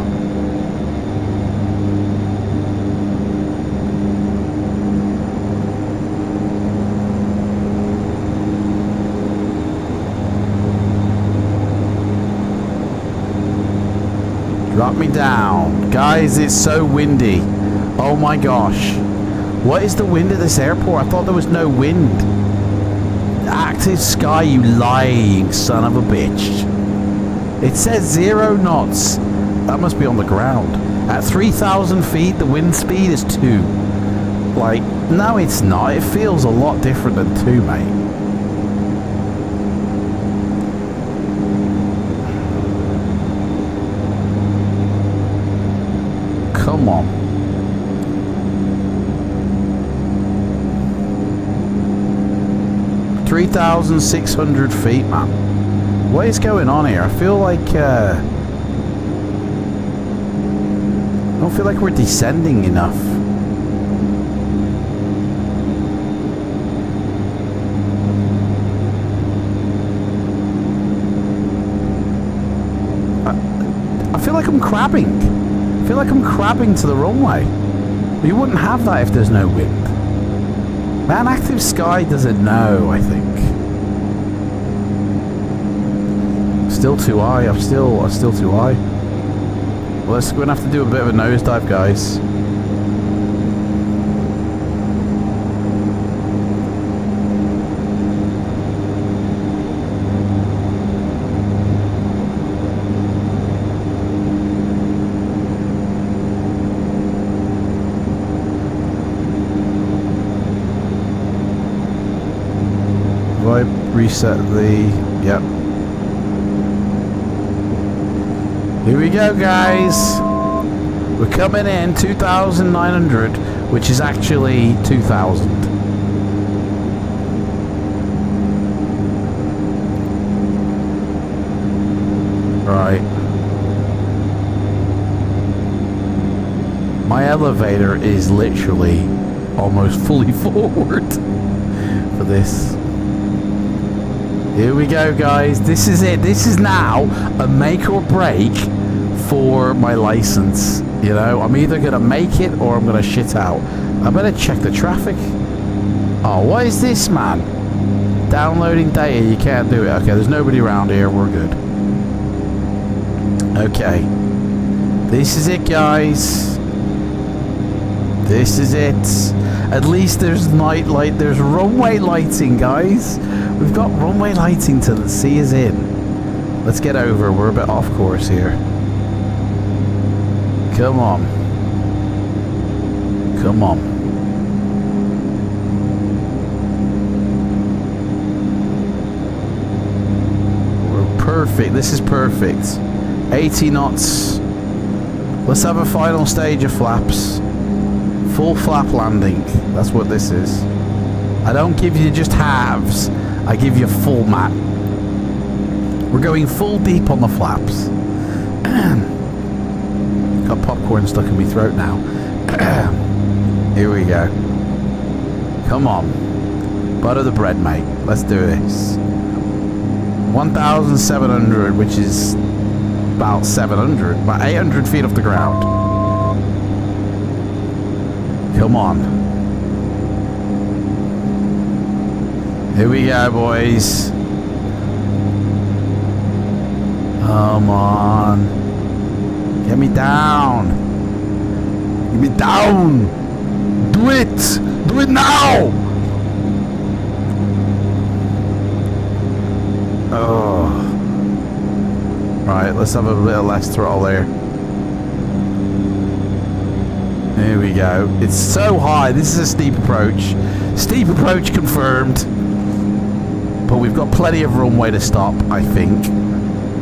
Drop me down. Guys, it's so windy. Oh my gosh. What is the wind at this airport? I thought there was no wind. Active sky, you lying son of a bitch. It says 0 knots. That must be on the ground. At 3,000 feet, the wind speed is 2. Like, no it's not. It feels a lot different than 2, mate. Come on. $3,600 feet, man. What is going on here? I feel like I don't feel like we're descending enough. I feel like I'm crabbing. I feel like I'm crabbing to the runway. You wouldn't have that if there's no wind. Man, Active Sky doesn't know, I think. Still too high. I'm still too high. Well, we're gonna have to do a bit of a nosedive, guys. Have I reset the... Yep. Here we go, guys. We're coming in 2,900, which is actually 2,000. Right. My elevator is literally almost fully forward for this. Here we go, guys. This is it. This is now a make or break for my license. You know, I'm either going to make it or I'm going to shit out. I better check the traffic. Oh, what is this, man? Downloading data. You can't do it. Okay, there's nobody around here. We're good. Okay. This is it, guys. This is it. At least there's night light. There's runway lighting, guys. We've got runway lighting to see us in. Let's get over. We're a bit off course here. Come on. Come on. We're perfect. This is perfect. 80 knots. Let's have a final stage of flaps. Full flap landing. That's what this is. I don't give you just halves. I give you full map. We're going full deep on the flaps. Got popcorn stuck in my throat now. Here we go. Come on. Butter the bread, mate. Let's do this. 1,700, which is about 700, about 800 feet off the ground. Come on. Here we go, boys. Come on. Get me down. Get me down. Do it. Do it now. Oh. Right, let's have a little less throttle there. Here we go. It's so high. This is a steep approach. Steep approach confirmed. But we've got plenty of runway to stop, I think.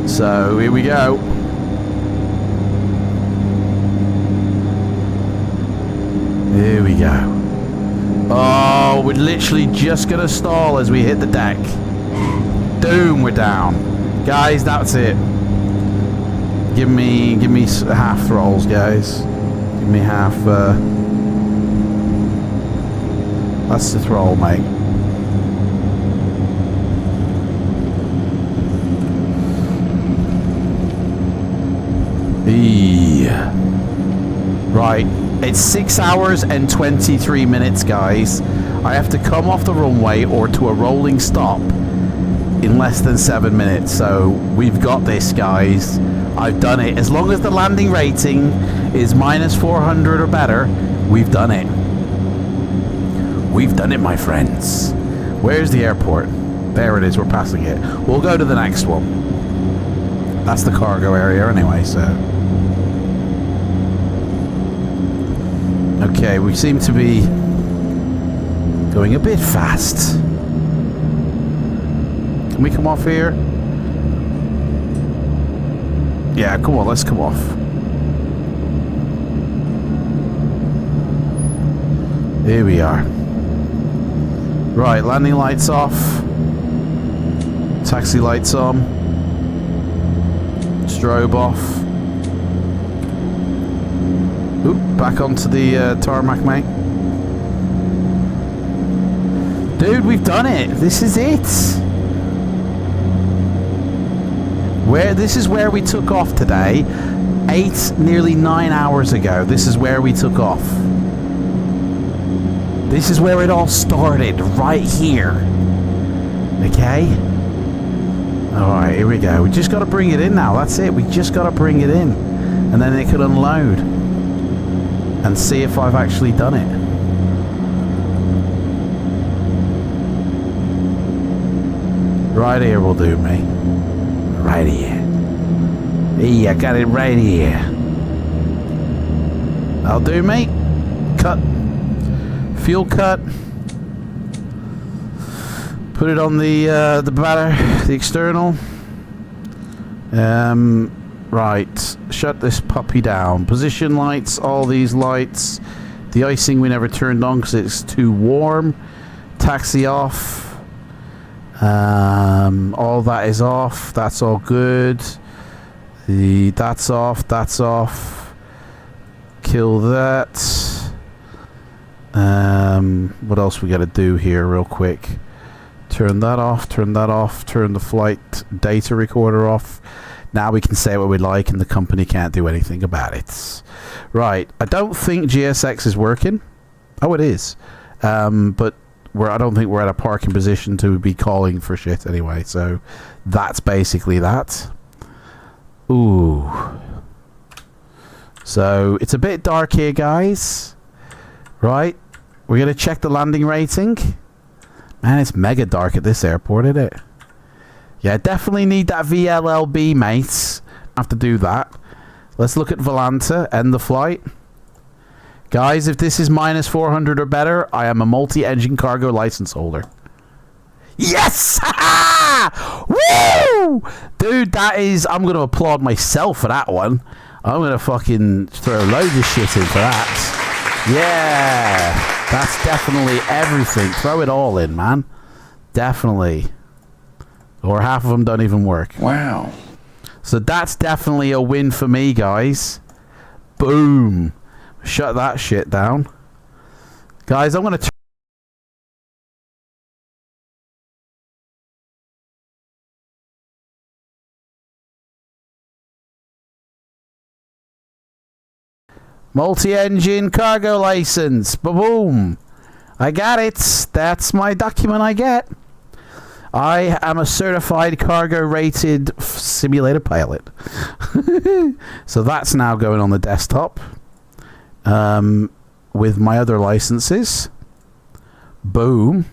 So, here we go. Here we go. Oh, we're literally just going to stall as we hit the deck. Boom, we're down. Guys, that's it. Give me half throttles, guys. Give me half, that's the throttle, mate. Right, it's 6 hours and 23 minutes, guys. I have to come off the runway or to a rolling stop in less than 7 minutes. So we've got this, guys. I've done it. As long as the landing rating is minus 400 or better, we've done it. We've done it, my friends. Where's the airport? There it is. We're passing it. We'll go to the next one. That's the cargo area anyway, so. Okay, we seem to be going a bit fast. Can we come off here? Yeah, come on, let's come off. Here we are. Right, landing lights off. Taxi lights on. Strobe off. Oop, back onto the tarmac, mate. Dude, we've done it. This is it. This is where we took off today. Nearly 9 hours ago. This is where we took off. This is where it all started, right here. Okay? Alright, here we go. We just got to bring it in now. That's it. We just got to bring it in. And then it could unload. And see if I've actually done it. Right here will do, mate. Right here. Hey, I got it right here. That'll do, mate. Cut. Fuel cut. Put it on the battery, the external. Right. Shut this puppy down. Position lights, all these lights. The icing we never turned on because it's too warm. Taxi off. All that is off. That's all good. That's off. That's off. Kill that. What else we got to do here real quick? Turn that off. Turn that off. Turn the flight data recorder off. Now we can say what we like and the company can't do anything about it. Right. I don't think GSX is working. Oh, it is. But I don't think we're at a parking position to be calling for shit anyway. So that's basically that. Ooh. So it's a bit dark here, guys. Right. We're going to check the landing rating. Man, it's mega dark at this airport, isn't it? Yeah, definitely need that VLLB, mates. Have to do that. Let's look at Volanta. End the flight. Guys, if this is minus 400 or better, I am a multi-engine cargo license holder. Yes! Woo! Dude, that is... I'm going to applaud myself for that one. I'm going to fucking throw loads of shit in for that. Yeah! That's definitely everything. Throw it all in, man. Definitely. Or half of them don't even work. Wow. So that's definitely a win for me, guys. Boom. Shut that shit down. Guys, I'm going to... Multi-engine cargo license. Ba-boom. I got it. That's my document I get. I am a certified cargo rated simulator pilot. So that's now going on the desktop. With my other licenses. Boom.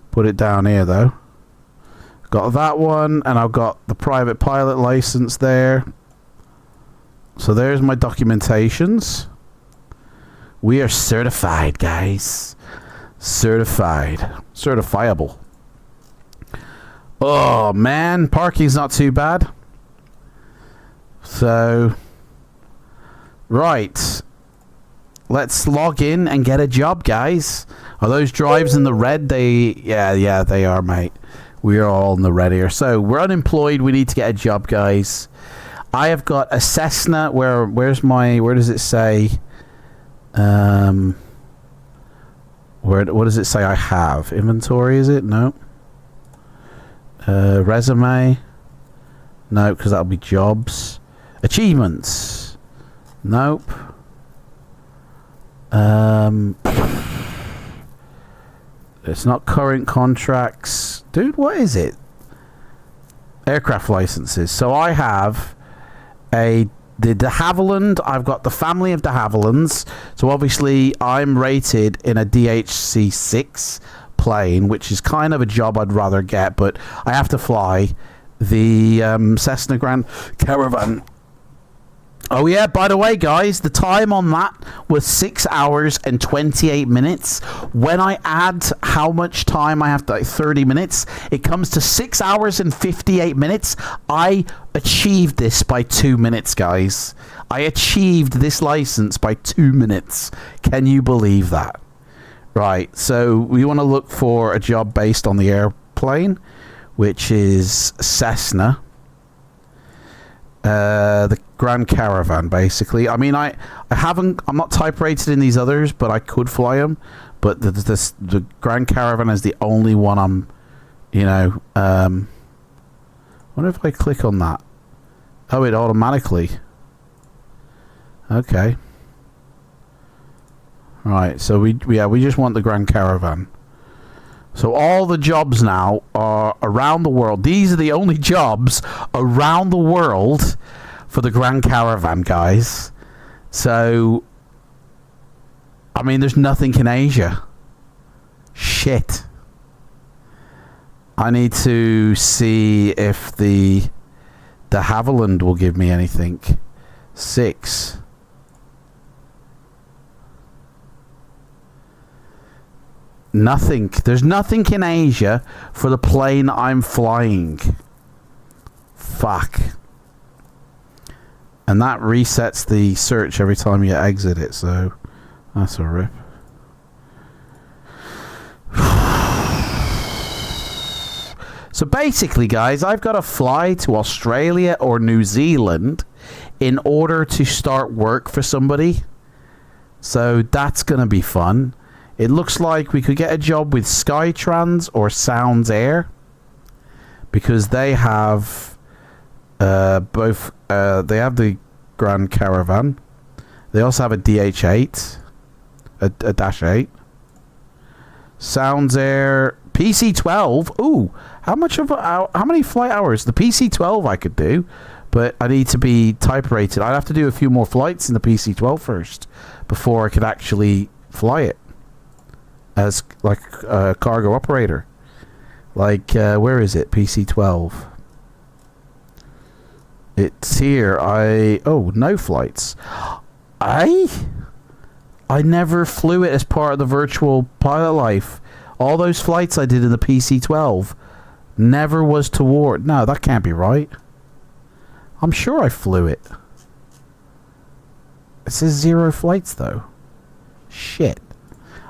Put it down here though. Got that one, and I've got the private pilot license there. So there's my documentations. We are certified, guys. Certified. Certifiable. Oh man, parking's not too bad. So right, let's log in and get a job, guys. Are those drives in the red? Yeah, they are, mate. We are all in the red here. So we're unemployed. We need to get a job, guys. I have got a Cessna. Where does it say? What does it say I have? Inventory, is it? No. Resume. No, because that'll be jobs. Achievements. Nope. It's not current contracts. Dude, what is it? Aircraft licenses. So I have the de Havilland. I've got the family of de Havillands. So obviously I'm rated in a DHC-6 plane, which is kind of a job I'd rather get, but I have to fly the Cessna Grand Caravan. Oh yeah, by the way, guys, the time on that was 6 hours and 28 minutes. When I add how much time I have to, like 30 minutes, it comes to 6 hours and 58 minutes. I achieved this by 2 minutes, guys. I achieved this license by 2 minutes. Can you believe that? Right, so we want to look for a job based on the airplane, which is Cessna. The Grand Caravan, basically. I mean, I'm not type rated in these others, but I could fly them. But the Grand Caravan is the only one I'm, you know. I wonder if I click on that. Oh, it automatically. Okay. Right. So we just want the Grand Caravan. So all the jobs now are around the world. These are the only jobs around the world for the Grand Caravan, guys. So, I mean, there's nothing in Asia. Shit. I need to see if the Havilland will give me anything. 6. Nothing. There's nothing in Asia for the plane I'm flying. Fuck. And that resets the search every time you exit it, so that's a rip. So basically, guys, I've got to fly to Australia or New Zealand in order to start work for somebody. So that's going to be fun. It looks like we could get a job with Skytrans or Sounds Air, because they have both. They have the Grand Caravan. They also have a DH8, a Dash 8. Sounds Air, PC-12. Ooh, how many flight hours? The PC-12 I could do, but I need to be type rated. I'd have to do a few more flights in the PC-12 first before I could actually fly it as like a cargo operator. Like where is it? PC-12. It's here. No flights. I never flew it as part of the virtual pilot life. All those flights I did in the PC-12 never was toward. No, that can't be right. I'm sure I flew it. It says 0 flights though. Shit.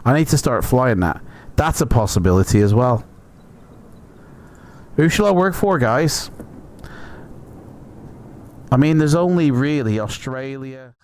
I need to start flying that. That's a possibility as well. Who shall I work for, guys? I mean, there's only really Australia.